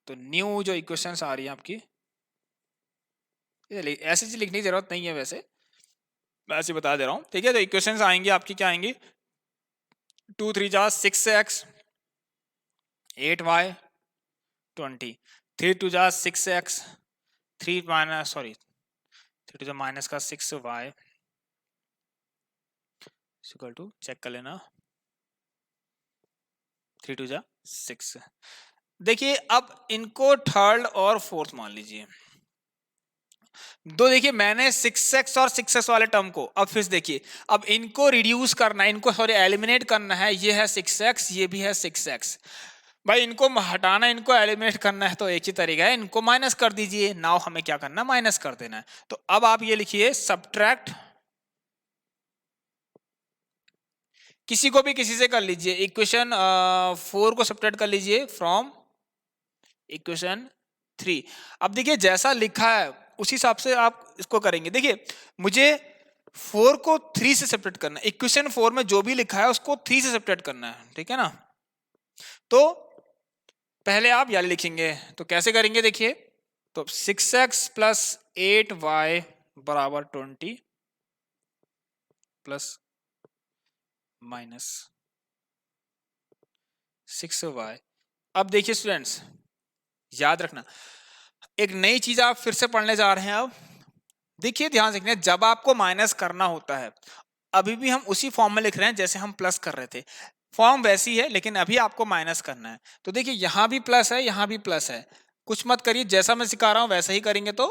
तो न्यू जो इक्वेशंस आ रही है आपकी, ऐसी चीज लिखने की जरूरत नहीं है वैसे, मैं ऐसे बता दे रहा हूँ, ठीक है। तो इक्वेशंस आएंगी आपकी, क्या आएंगी, 2 3 जा 6x 8y 20, 3 2 जा 6x 3 माइनस सॉरी 3 टू जा माइनस का 6y इक्वल टू, चेक कर लेना, 3 2 जा 6। देखिए अब इनको थर्ड और फोर्थ मान लीजिए। दो देखिए मैंने 6x और 6x वाले टर्म को, अब फिर देखिए अब इनको रिड्यूस करना है, इनको सॉरी एलिमिनेट करना है। ये है 6x, ये भी है 6x। भाई इनको हटाना, इनको एलिमिनेट करना है तो एक ही तरीका है, इनको माइनस कर दीजिए। नाउ हमें क्या करना है, माइनस कर देना है। तो अब आप ये लिखिए सब्ट्रैक्ट, किसी को भी किसी से कर लीजिए, इक्वेशन 4 को सब्ट्रैक्ट कर लीजिए फ्रॉम इक्वेशन 3। अब देखिए जैसा लिखा है उसी हिसाब से आप इसको करेंगे। देखिए मुझे 4 को 3 से सेपरेट करना है, इक्वेशन 4 में जो भी लिखा है उसको 3 से सेपरेट करना है, ठीक है ना। तो पहले आप यानी लिखेंगे, तो कैसे करेंगे देखिए, तो 6x प्लस 8y बराबर 20 प्लस माइनस 6y। अब देखिए स्टूडेंट्स याद रखना, एक नई चीज आप फिर से पढ़ने जा रहे हैं। अब देखिए ध्यान से देखना, जब आपको माइनस करना होता है, अभी भी हम उसी फॉर्म में लिख रहे हैं जैसे हम प्लस कर रहे थे, फॉर्म वैसी है, लेकिन अभी आपको माइनस करना है। तो देखिए यहां भी प्लस है, यहां भी प्लस है, कुछ मत करिए, जैसा मैं सिखा रहा हूं वैसा ही करेंगे तो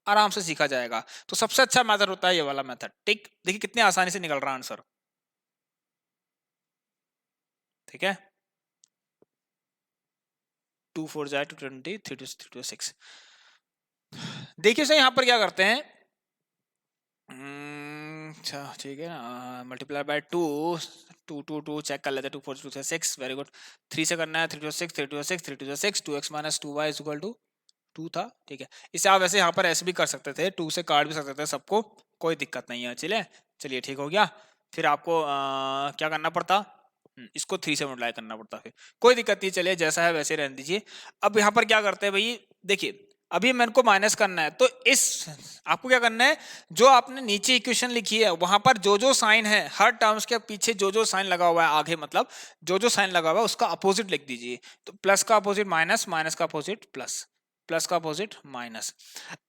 आराम से सीखा जाएगा। तो सबसे अच्छा मेथड होता है ये वाला मेथड, ठीक। देखिए कितने आसानी से निकल रहा आंसर, ठीक है। 2 4 जाए 220, 3 2 6। देखिए सर यहां पर क्या करते हैं, अच्छा ठीक है ना, मल्टीप्लाई बाय 2 2 2 2 चेक कर लेते हैं, 2 4 2 6, वेरी गुड। 3 से करना है, 3 2 6 3 2 6 3 2 6, 2x minus 2y is equal to 2 था, ठीक है। इसे आप वैसे यहाँ पर ऐसे भी कर सकते थे, 2 से काट भी सकते थे सबको, कोई दिक्कत नहीं है। चलिए ठीक हो गया। फिर आपको क्या करना पड़ता, इसको 3 से मल्टीप्लाई करना पड़ता, फिर कोई दिक्कत नहीं, चलिए जैसा है वैसे रहने दीजिए। अब यहाँ पर क्या करते हैं भाई, देखिए अभी मेरे को माइनस करना है, तो इस आपको क्या करना है, जो आपने नीचे इक्वेशन लिखी है वहां पर जो जो साइन है, हर टर्म्स के पीछे जो जो साइन लगा हुआ है आगे, मतलब जो जो साइन लगा हुआ है उसका अपोजिट लिख दीजिए। तो प्लस का अपोजिट माइनस, माइनस का अपोजिट प्लस, प्लस का अपोजिट माइनस।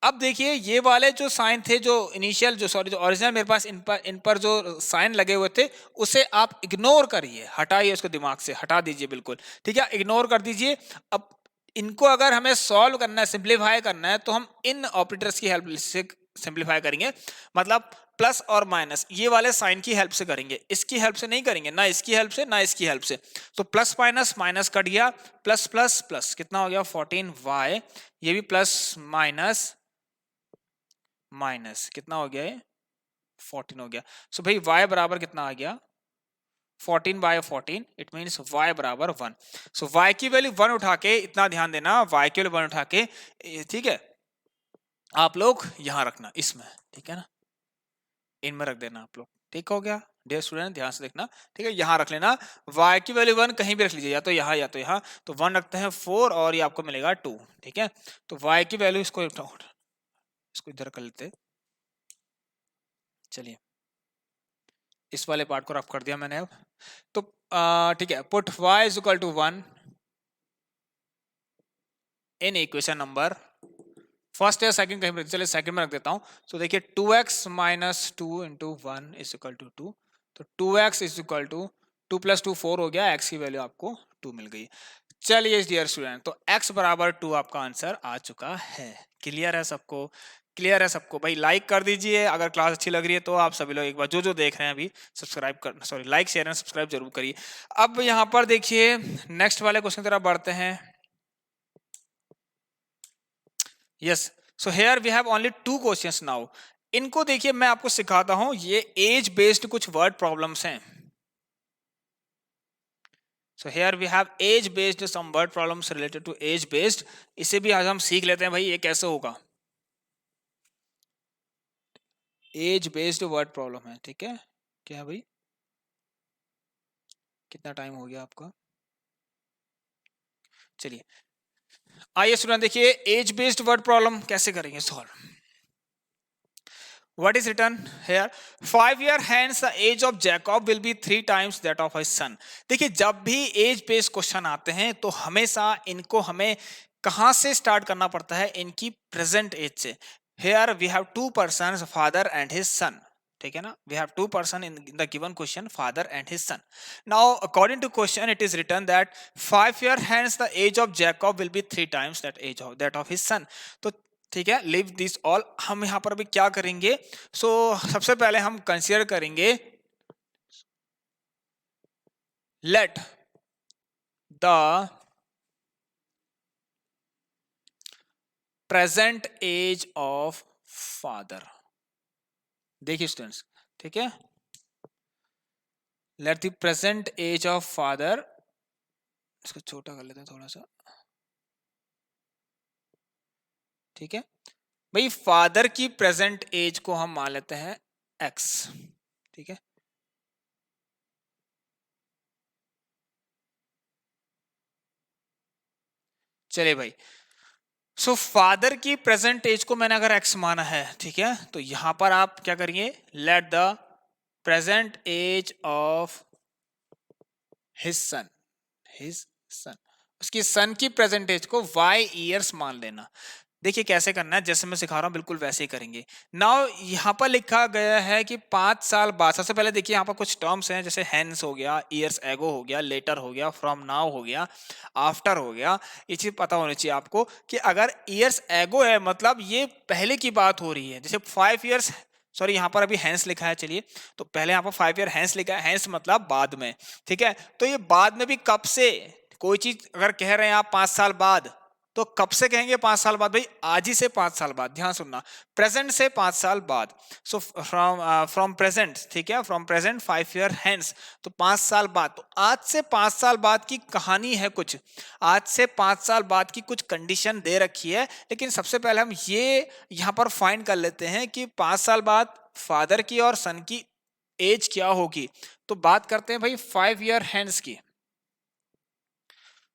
अब देखिए ये वाले जो साइन थे, जो इनिशियल जो ओरिजिनल मेरे पास इन पर जो साइन लगे हुए थे, उसे आप इग्नोर करिए, हटाइए उसको, दिमाग से हटा दीजिए बिल्कुल, ठीक है, इग्नोर कर दीजिए। अब इनको अगर हमें सॉल्व करना है, सिंप्लीफाई करना है, तो हम इन ऑपरेटर्स की हेल्प से सिंप्लीफाई करेंगे, मतलब प्लस और माइनस ये वाले साइन की हेल्प से करेंगे, इसकी हेल्प से नहीं करेंगे, ना इसकी हेल्प से ना इसकी हेल्प से। तो प्लस माइनस, माइनस कट गया, प्लस प्लस प्लस कितना हो गया 14y, ये भी प्लस माइनस माइनस कितना हो गया, 14 हो गया। सो भाई y बराबर कितना आ गया, 14 by 14, इट मीन्स y बराबर 1। सो y की वैल्यू 1 उठा के, इतना ध्यान देना, y की वैल्यू 1 उठा के, ठीक है, आप लोग यहां रखना इसमें, ठीक है ना, इनमें रख देना आप लोग, ठीक हो गया। डियर स्टूडेंट ध्यान से देखना, ठीक है, यहां रख लेना, y की वैल्यू 1 कहीं भी रख लीजिए, या तो यहाँ या तो यहाँ, तो 1 रखते हैं 4 और ये आपको मिलेगा 2, ठीक है। तो y की वैल्यू, इसको इधर कर लेते, चलिए इस वाले पार्ट को रफ कर दिया मैंने। अब तो ठीक है, put y is equal to 1 in equation number first या सेकंड, कहीं पर चलिए सेकंड में रख देता हूं। तो देखिए 2x minus 2 into 1 is equal to 2, तो 2x is equal to 2 plus 2 4 हो गया, x की वैल्यू आपको 2 मिल गई। चलिए डियर स्टूडेंट, तो x बराबर 2 आपका आंसर आ चुका है। क्लियर है सबको? क्लियर है सबको? भाई लाइक कर दीजिए अगर क्लास अच्छी लग रही है तो। आप सभी लोग एक बार जो जो देख रहे हैं अभी सब्सक्राइब कर, sorry like share and subscribe जरूर करिए। अब यहाँ पर देखिए नेक्स्ट वाले क्वेश्चन की तरफ बढ़ते हैं। Yes, so here we have only 2 questions now. इनको देखिए मैं आपको सिखाता हूं, ये एज बेस्ड कुछ वर्ड प्रॉब्लम्स हैं। So here we have age based some word problems related to age based। इसे भी आज हम सीख लेते हैं भाई ये कैसे होगा। एज बेस्ड वर्ड प्रॉब्लम है, ठीक है। क्या है भाई, कितना टाइम हो गया आपका? चलिए आइए स्टूडेंट देखिए एज बेस्ड वर्ड प्रॉब्लम कैसे करेंगे solve. What is written here? 5 year hence the age of Jacob will be 3 times that of his son। देखिए जब भी एज बेस्ड क्वेश्चन आते हैं तो हमेशा इनको हमें कहां से स्टार्ट करना पड़ता है? इनकी प्रेजेंट एज से। Here we have 2 persons, father and his son। ठीक है ना, we have 2 person in the given question, father and his son। Now according to question it is written that 5 year hence the age of Jacob will be 3 times that of his son। तो ठीक है, लिव दिस ऑल। हम यहां पर अभी क्या करेंगे? सो सबसे पहले हम कंसीडर करेंगे let the present age of father. देखिए स्टूडेंट्स, ठीक है, let the present age of father, इसको छोटा कर लेते हैं थोड़ा सा, ठीक है भाई। फादर की प्रेजेंट एज को हम मान लेते हैं एक्स, ठीक है। चलिए भाई, सो फादर की प्रेजेंट एज को मैंने अगर एक्स माना है, ठीक है, तो यहां पर आप क्या करिए, let the present age of his son, उसकी सन की प्रेजेंट एज को वाई ईयर्स मान लेना। देखिए कैसे करना है, जैसे मैं सिखा रहा हूं बिल्कुल वैसे ही करेंगे। नाउ यहां पर लिखा गया है कि 5 साल बाद। सबसे पहले देखिए यहां पर कुछ टर्म्स हैं, जैसे हेंस हो गया, ईयर्स एगो हो गया, लेटर हो गया, फ्रॉम नाउ हो गया, आफ्टर हो गया। ये चीज पता होनी चाहिए आपको कि अगर ईयर्स एगो है मतलब ये पहले की बात हो रही है। जैसे 5 ईयर्स, सॉरी यहाँ पर अभी हैंस लिखा है, चलिए तो पहले यहाँ पर 5 ईयर हैंस लिखा है, हैंस मतलब बाद में, ठीक है। तो ये बाद में भी कब से, कोई चीज अगर कह रहे हैं आप 5 साल बाद, तो कब से कहेंगे 5 साल बाद? भाई आज ही से 5 साल बाद, ध्यान सुनना, प्रेजेंट से 5 साल बाद। सो फ्रॉम प्रेजेंट, ठीक है, फ्रॉम प्रेजेंट 5 ईयर हैंस, तो 5 साल बाद। तो आज से 5 साल बाद की कहानी है कुछ, आज से 5 साल बाद की कुछ कंडीशन दे रखी है। लेकिन सबसे पहले हम ये यहां पर फाइंड कर लेते हैं कि 5 साल बाद फादर की और सन की एज क्या होगी। तो बात करते हैं भाई 5 ईयर हैंस की।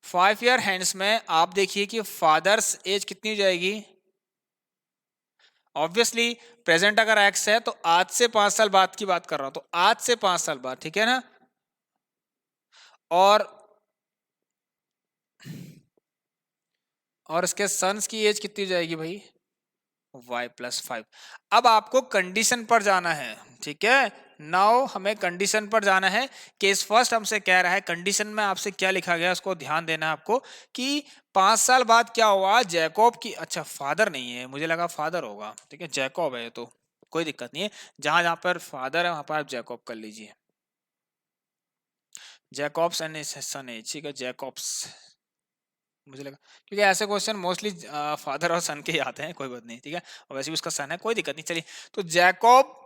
5 ईयर हैंड्स में आप देखिए कि फादर्स एज कितनी हो जाएगी। ऑब्वियसली प्रेजेंट अगर एक्स है तो आज से 5 साल बाद की बात कर रहा हूं, तो आज से 5 साल बाद, ठीक है ना। और इसके सन्स की एज कितनी हो जाएगी भाई? y+5। अब आपको कंडीशन पर जाना है, ठीक है। नाउ हमें कंडीशन पर जाना है। केस फर्स्ट हमसे कह रहा है, कंडीशन में आपसे क्या लिखा गया उसको ध्यान देना है आपको, कि 5 साल बाद क्या हुआ जैकब की, अच्छा फादर नहीं है, मुझे लगा फादर होगा, ठीक है, जैकब है तो कोई दिक्कत नहीं है। जहां जहां पर फादर है वहां पर आप जैकब कर लीजिए, जैकब्स एंड सन एज, ठीक है, जैकब्स। मुझे लगा क्योंकि ऐसे क्वेश्चन मोस्टली फादर और सन के ही आते हैं, कोई बात नहीं, ठीक है, और वैसे भी उसका सन है, कोई दिक्कत नहीं। चलिए तो जैकब,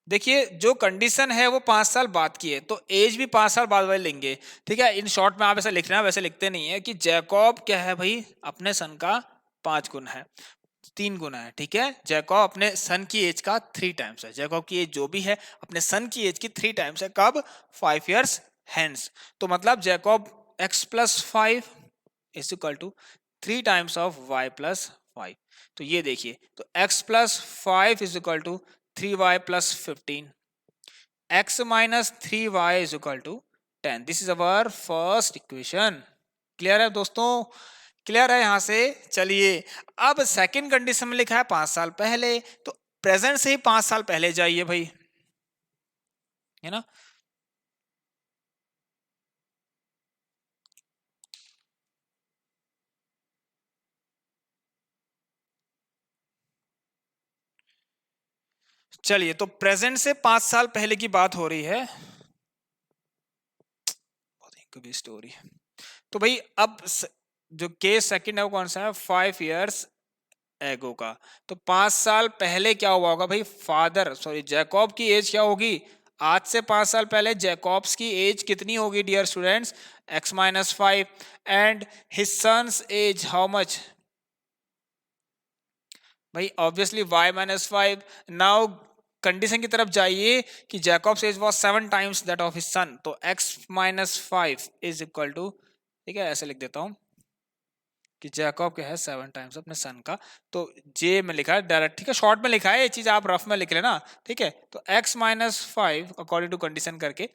देखिए जो कंडीशन है वो 5 साल बाद की है, तो एज भी 5 साल बाद वाले लेंगे, ठीक है। इन शॉर्ट में आप ऐसा लिख रहे हैं, वैसे लिखते नहीं है कि जैकब क्या है भाई, अपने सन का 5 गुना है, 3 गुना है, ठीक है। जैकब अपने सन की एज का 3 टाइम्स है, जैकब की एज जो भी है अपने सन की एज की 3 टाइम्स है, कब? 5 ईयर्स हैंस। तो मतलब Jacob x+5 is equal to 3 times of y+5। तो ये देखिए, तो x+5 is equal to 3y+15, x-3y is equal to 10। This is our first equation. Clear है दोस्तों? क्लियर है यहां से? चलिए अब सेकंड कंडीशन में लिखा है 5 साल पहले, तो प्रेजेंट से ही 5 साल पहले जाइए भाई, है ना। चलिए, तो प्रेजेंट से 5 साल पहले की बात हो रही है, बहुत ही कभी स्टोरी। तो भाई अब जो केस सेकंड है वो कौन सा है, 5 इयर्स एगो का। तो 5 साल पहले क्या हुआ होगा भाई, फादर सॉरी जैकब की एज क्या होगी, आज से 5 साल पहले जैकब्स की एज कितनी होगी dear students, x minus 5, and his son's age how much भाई, obviously y minus 5। Now condition की तरफ जाइए कि Jacob's age was 7 times that of his son, तो x minus 5 is equal to, ठीक है ऐसे लिख देता हूं कि जैकब क्या है 7 टाइम्स अपने सन का। तो जे में लिखा है डायरेक्ट, ठीक है शॉर्ट में लिखा है, ये चीज आप रफ में लिख लेना, ठीक है। तो x minus 5 according to condition करके,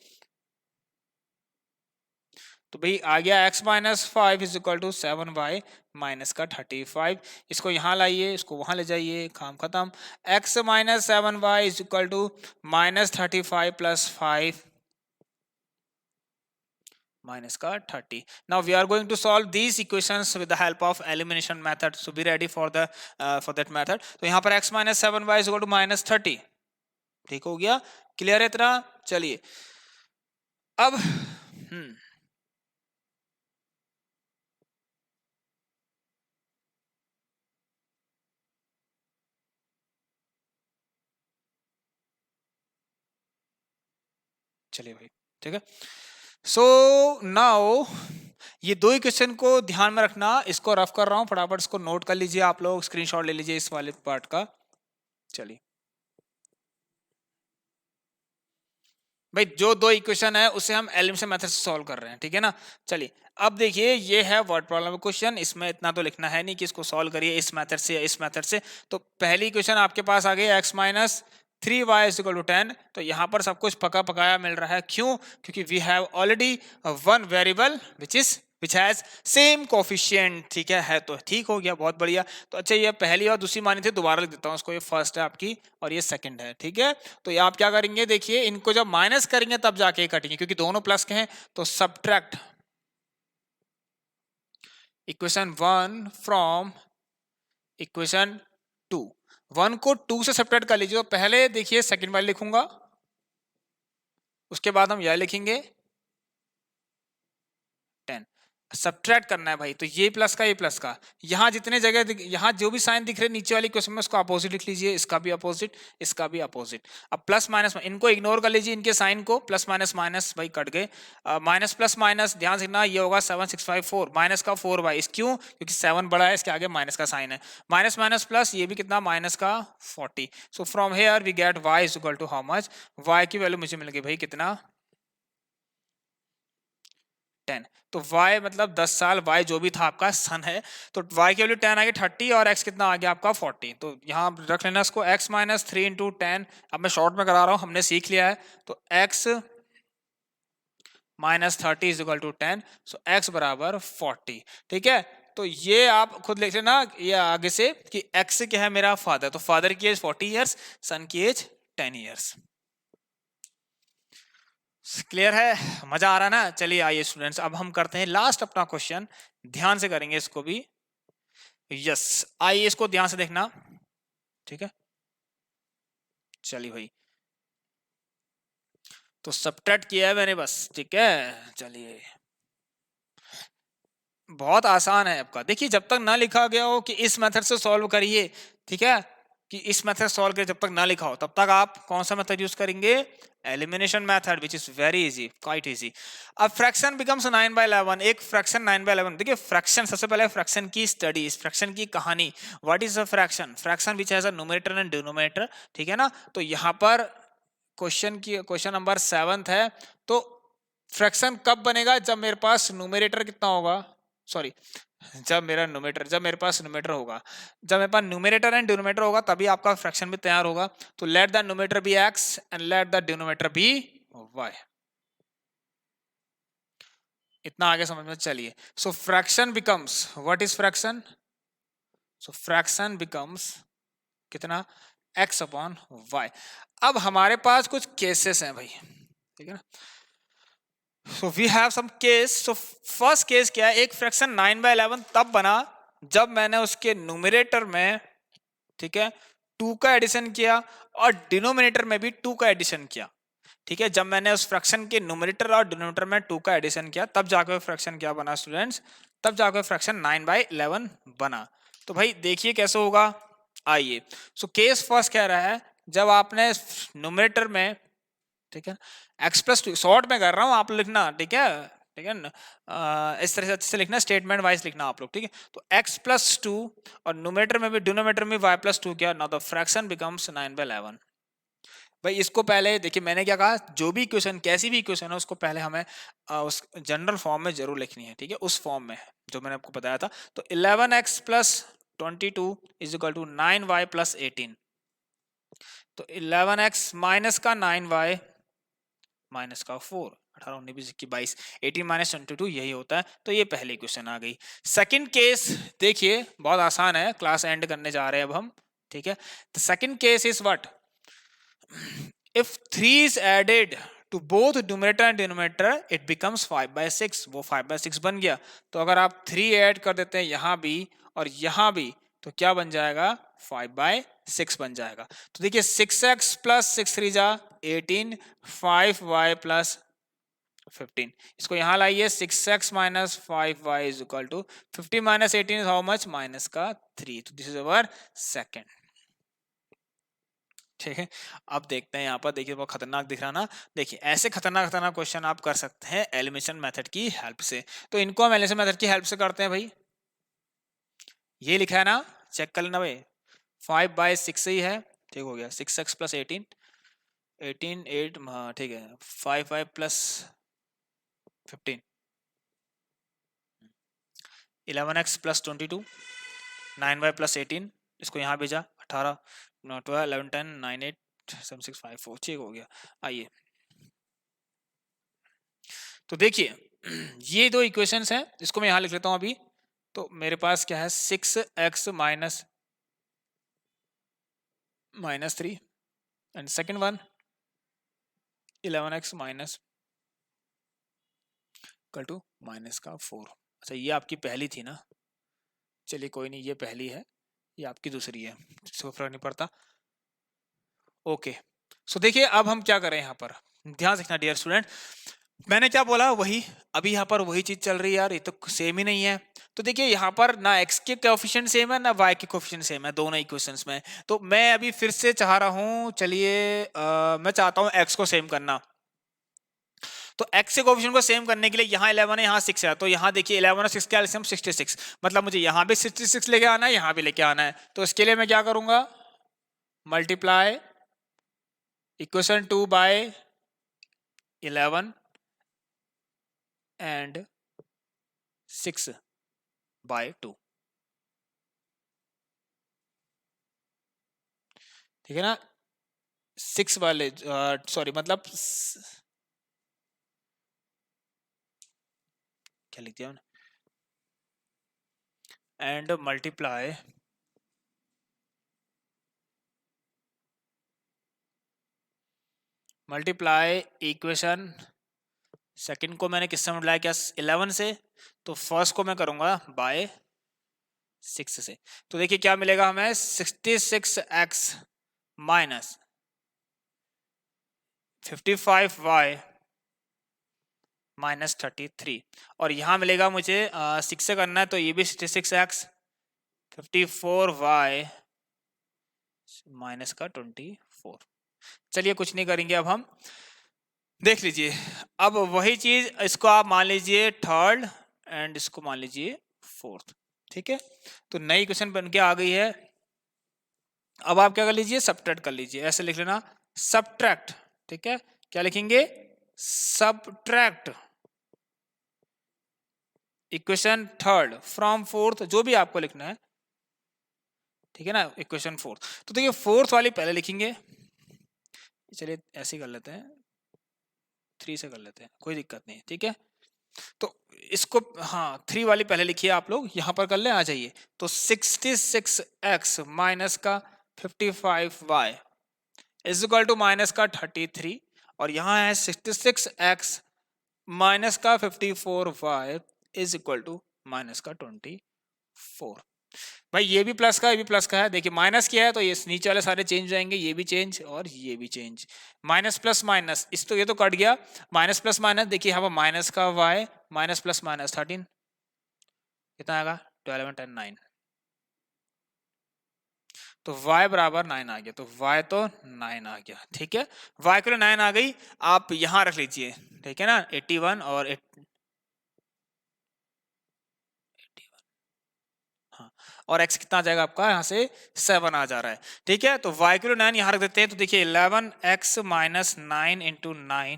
तो भाई आ गया x minus 5 is equal to 7y minus का 35। इसको यहाँ लाइए, इसको वहां ले जाइए, काम खत्म। x minus 7y is equal to minus 35 plus 5 minus का 30. Now we are going to solve these equations with the help of elimination method. So be ready for the for that method. तो यहाँ पर x minus 7y is equal to minus 30. ठीक हो गया, क्लियर है इतना। चलिए अब चलिए भाई, ठीक है। सो नाउ ये दो इक्वेशन को ध्यान में रखना, इसको रफ कर रहा हूं, फटाफट इसको नोट कर लीजिए, आप लोग स्क्रीनशॉट ले लीजिए इस वाले पार्ट का। चलिए भाई, जो दो इक्वेशन है उसे हम एलिमिनेशन मेथड से सॉल्व कर रहे हैं, ठीक है ना। चलिए अब देखिए, ये है वर्ड प्रॉब्लम क्वेश्चन, इसमें इतना तो लिखना है नहीं कि इसको सॉल्व करिए इस मेथड से या इस मेथड से। तो पहली इक्वेशन आपके पास आ गई x minus 3y is equal to 10। तो यहाँ पर सब कुछ पका पकाया मिल रहा है, क्यों, क्योंकि we have already one variable which has same coefficient, ठीक है तो ठीक हो गया, बहुत बढ़िया। तो अच्छा, ये पहली और दूसरी मानी थी, दोबारा लिख देता हूँ उसको, ये फर्स्ट है आपकी और ये सेकंड है, ठीक है। तो ये आप क्या करेंगे, देखिए इनको जब माइनस करेंगे तब जाके कटेंगे, क्योंकि दोनों प्लस के हैं। तो सब्ट्रैक्ट इक्वेशन 1 फ्रॉम इक्वेशन 2, 1 को 2 से सब्ट्रैक्ट कर लीजिए। तो पहले देखिए सेकंड वाली लिखूंगा, उसके बाद हम यह लिखेंगे 10। सब्ट्रैक्ट करना है भाई, तो ये प्लस का ये प्लस का, यहाँ जितने जगह यहाँ जो भी साइन दिख रहे हैं नीचे वाली क्वेश्चन में, उसको अपोजिट लिख लीजिए, इसका भी अपोजिट, इसका भी अपोजिट। अब प्लस माइनस इनको इग्नोर कर लीजिए, इनके साइन को, प्लस माइनस माइनस भाई कट गए, माइनस प्लस माइनस ध्यान से ना, ये होगा 7654 माइनस का 4 बाई, क्यों, क्योंकि 7 बड़ा है, इसके आगे माइनस का साइन है, माइनस माइनस प्लस, ये भी कितना माइनस का 40। So from here we get y is equal to how much, y की वैल्यू मुझे मिल गई भाई कितना 10। तो y मतलब 10 साल, y जो भी था आपका सन है, तो y की वैल्यू 10 आ गई 30 और x कितना आ गया आपका 40। तो यहाँ रख लेना इसको, x माइनस 3 इंटू 10, अब मैं शॉर्ट में करा रहा हूँ, हमने सीख लिया है। तो x minus 30 is equal to 10, so x बराबर 40, ठीक है। तो ये आप खुद लिख लेना ये आगे से कि x क्या है मेरा फादर, तो फादर की एज 40 ईयर्स, सन की एज 10 ईयर्स। क्लियर है, मजा आ रहा ना। चलिए आइए स्टूडेंट्स, अब हम करते हैं लास्ट अपना क्वेश्चन, ध्यान से करेंगे इसको भी। यस, आइए इसको ध्यान से देखना, ठीक है। चलिए भाई, तो सब्ट्रैक्ट किया है मैंने बस, ठीक है। चलिए बहुत आसान है आपका, देखिए जब तक ना लिखा गया हो कि इस मेथड से सॉल्व करिए, ठीक है, कि इस मेथड सॉल्व करिए, जब तक ना लिखा हो तब तक आप कौन सा मेथड यूज करेंगे, elimination method, which is very easy, quite easy. अब फ्रैक्शन बिकम्स 9/11, एक फ्रैक्शन 9/11, देखिए फ्रैक्शन, सबसे पहले फ्रैक्शन की स्टडी, फ्रैक्शन की कहानी, what is a fraction, fraction which has a numerator and denominator, ठीक है ना। तो यहाँ पर क्वेश्चन नंबर 7 है, तो फ्रैक्शन कब बनेगा, जब मेरे पास न्यूमरेटर कितना होगा, सॉरी जब मेरे पास न्यूमरेटर होगा, जब मेरे पास न्यूमरेटर एंड डिनोमिनेटर होगा तभी आपका फ्रैक्शन भी तैयार होगा। तो let the numerator be x and let the denominator be y, इतना आगे समझ में चलिए। So fraction becomes, what is fraction, so fraction becomes कितना x अपॉन y। अब हमारे पास कुछ केसेस हैं भाई, ठीक है ना। So we have some case. So first case क्या है, एक फ्रैक्शन 9/11 तब बना जब मैंने उसके न्यूमरेटर में, ठीक है, 2 का एडिशन किया और डिनोमिनेटर में भी 2 का एडिशन किया, ठीक है। जब मैंने उस फ्रैक्शन के न्यूमरेटर और डिनोमिनेटर में 2 का एडिशन किया तब जाकर फ्रैक्शन क्या बना स्टूडेंट्स, तब जाकर फ्रैक्शन 9/11 बना। तो भाई देखिए कैसे होगा, आइए। सो केस फर्स्ट कह रहा है जब आपने न्यूमरेटर में, ठीक है, x+2 शॉर्ट में कर रहा हूं, आप लिखना, ठीक है, ठीक है ना, इस तरह से अच्छे से लिखना, स्टेटमेंट वाइज लिखना आप लोग, ठीक है। तो x+2 और न्यूमरेटर में भी डिनोमिनेटर में y+2 किया, नाउ द फ्रैक्शन बिकम्स 9/11। भाई इसको पहले देखिए मैंने क्या कहा, जो भी इक्वेशन, कैसी भी इक्वेशन है उसको पहले हमें उस जनरल फॉर्म में जरूर लिखनी है, ठीक है, उस फॉर्म में जो मैंने आपको बताया था। तो 11x + 22 = 9y + 18। तो 11x माइनस का 9y माइनस का 4, 18 19 20 21 22, 18 - 22 यही होता है। तो ये पहली क्वेश्चन आ गई। सेकंड केस देखिए बहुत आसान है, क्लास एंड करने जा रहे हैं अब हम, ठीक है। The second case is what, if 3 is added to both numerator and denominator it becomes 5/6, वो 5/6 बन गया। तो अगर आप 3 ऐड कर देते हैं यहाँ भी और यहाँ भी तो क्या बन जाएगा, 5/6 बन जाएगा। तो देखिए 6x + 6 3 जा 18, 5y + 15, इसको यहाँ लाइए, 6x - 5y = 50 - 18 is how much, minus का 3। तो दिस इज अवर सेकंड, ठीक है। अब देखते हैं यहाँ पर, देखिए बहुत खतरनाक दिख रहा ना, देखिए ऐसे खतरनाक खतरनाक क्वेश्चन आप कर सकते हैं एलिमिनेशन मेथड की हेल्प से। तो इनको हम एलिमिनेशन मेथड की हेल्प से करते हैं भाई। ये लिखा है ना, चेक कर लेना भाई, 5/6 ही है, ठीक हो गया। 6x + 18, 18 8, हाँ ठीक है, 5y + 15, 11x + 22, 9y + 18, इसको यहाँ भेजा, 18 12 11 10 9 8 7 6 5 4, ठीक हो गया। आइए तो देखिए ये दो इक्वेशंस हैं, इसको मैं यहां लिख लेता हूं अभी। तो मेरे पास क्या है, 6x - 3 and second one 11x = -4। अच्छा ये आपकी पहली थी ना, चलिए कोई नहीं, ये पहली है, ये आपकी दूसरी है, इसको फर्क नहीं पड़ता। ओके सो देखिए अब हम क्या करें यहाँ पर, ध्यान रखना डियर स्टूडेंट, मैंने क्या बोला वही, अभी यहाँ पर वही चीज चल रही है यार, ये तो सेम ही नहीं है। तो देखिए यहाँ पर ना x के कोएफिशिएंट सेम है ना y के कोएफिशिएंट सेम है दोनों इक्वेशंस में। तो मैं अभी फिर से चाह रहा हूँ, चलिए मैं चाहता हूँ x को सेम करना। तो x के कोएफिशिएंट को सेम करने के लिए यहाँ 11 है यहाँ 6 है, तो यहाँ देखिए 11 और 6 का एलसीएम 66, मतलब मुझे यहाँ भी 66 लेके आना है, यहाँ भी लेके आना है। तो इसके लिए मैं क्या करूंगा, मल्टीप्लाई इक्वेशन 2 बाय 11 एंड 6/2, ठीक है ना। 6 वाले सॉरी मतलब क्या लिख दिया मैंने, एंड मल्टीप्लाई इक्वेशन सेकंड को मैंने किससे मल्टीप्लाई किया, 11 से, तो फर्स्ट को मैं करूंगा बाय 6 से। तो देखिए क्या मिलेगा हमें, 66x - 55y - 33, और यहां मिलेगा मुझे 6 से करना है तो ये भी 66x 54y - 24। चलिए कुछ नहीं करेंगे, अब हम देख लीजिए, अब वही चीज इसको आप मान लीजिए थर्ड एंड इसको मान लीजिए फोर्थ, ठीक है। तो नई क्वेश्चन बन के आ गई है। अब आप क्या कर लीजिए, सब्ट्रैक्ट कर लीजिए, ऐसे लिख लेना सब्ट्रैक्ट, ठीक है। क्या लिखेंगे, subtract equation third from fourth, जो भी आपको लिखना है, ठीक है ना, इक्वेशन फोर्थ। तो देखिए फोर्थ वाली पहले लिखेंगे, चलिए ऐसे कर लेते हैं, 3 से कर लेते हैं, कोई दिक्कत नहीं, ठीक है। तो इसको हाँ 3 वाली पहले लिखिए आप लोग, यहां पर कर ले, आ जाइए। तो 66x माइनस का 55y is equal to minus का 33, और यहां है 66x माइनस का 54y is equal to minus का 24। भाई ये भी प्लस का, ये भी प्लस का है, देखिए माइनस किया है तो ये नीचे वाले सारे चेंज हो जाएंगे, ये भी चेंज और ये भी चेंज। माइनस प्लस माइनस, इस तो ये तो कट गया, माइनस प्लस माइनस, देखिए यहाँ पर माइनस का y, माइनस प्लस माइनस 13, कितना आएगा 12 and 10 9, तो y बराबर 9 आ गया, तो y तो 9 आ गया, ठीक है। y के लिए 9 आ गई, आप यहां रख लीजिए, ठीक है ना, 81 और हाँ, और x कितना आ जाएगा आपका, यहाँ से 7 आ जा रहा है, ठीक है। तो y के लिए 9 यहाँ रख देते हैं, तो देखिए 11x माइनस 9 इंटू 9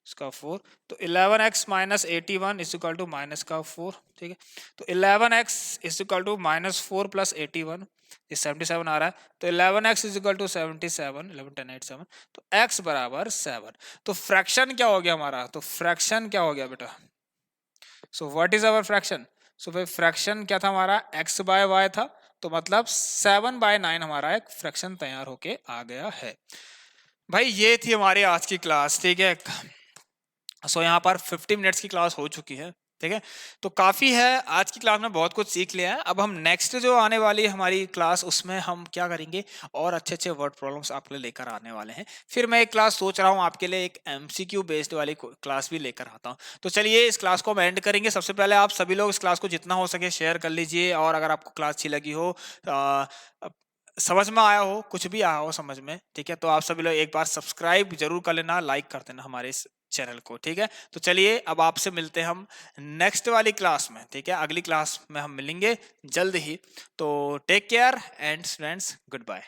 इसका 4, तो 11x minus 81 is equal to minus का 4, ठीक है। तो 11x is equal to minus 4 plus 81, ये 77 आ रहा है, तो 11x इज इक्वल टू 77, 11 10 8 7, तो x बराबर 7। तो फ्रैक्शन क्या हो गया हमारा, तो फ्रैक्शन क्या हो गया बेटा, so what is our fraction, so भाई फ्रैक्शन क्या था हमारा, x बाय y था, तो मतलब 7/9 हमारा एक फ्रैक्शन तैयार होके आ गया है। भाई ये थी हमारी आज की क्लास, ठीक है। सो यहाँ पर 50 मिनट्स की क्लास हो चुकी है, ठीक है। तो काफ़ी है, आज की क्लास में बहुत कुछ सीख लिया है। अब हम नेक्स्ट जो आने वाली हमारी क्लास, उसमें हम क्या करेंगे, और अच्छे अच्छे वर्ड प्रॉब्लम्स आपके लिए लेकर आने वाले हैं। फिर मैं एक क्लास सोच रहा हूँ आपके लिए, एक MCQ बेस्ड वाली क्लास भी लेकर आता हूँ। तो चलिए इस क्लास को हम एंड करेंगे। सबसे पहले आप सभी लोग इस क्लास को जितना हो सके शेयर कर लीजिए, और अगर आपको क्लास अच्छी लगी हो, आ, समझ में आया हो, कुछ भी आया हो समझ में, ठीक है, तो आप सभी लोग एक बार सब्सक्राइब जरूर कर लेना, लाइक कर देना हमारे इस चैनल को, ठीक है। तो चलिए अब आपसे मिलते हैं हम नेक्स्ट वाली क्लास में, ठीक है, अगली क्लास में हम मिलेंगे जल्द ही। तो take care and friends, good bye.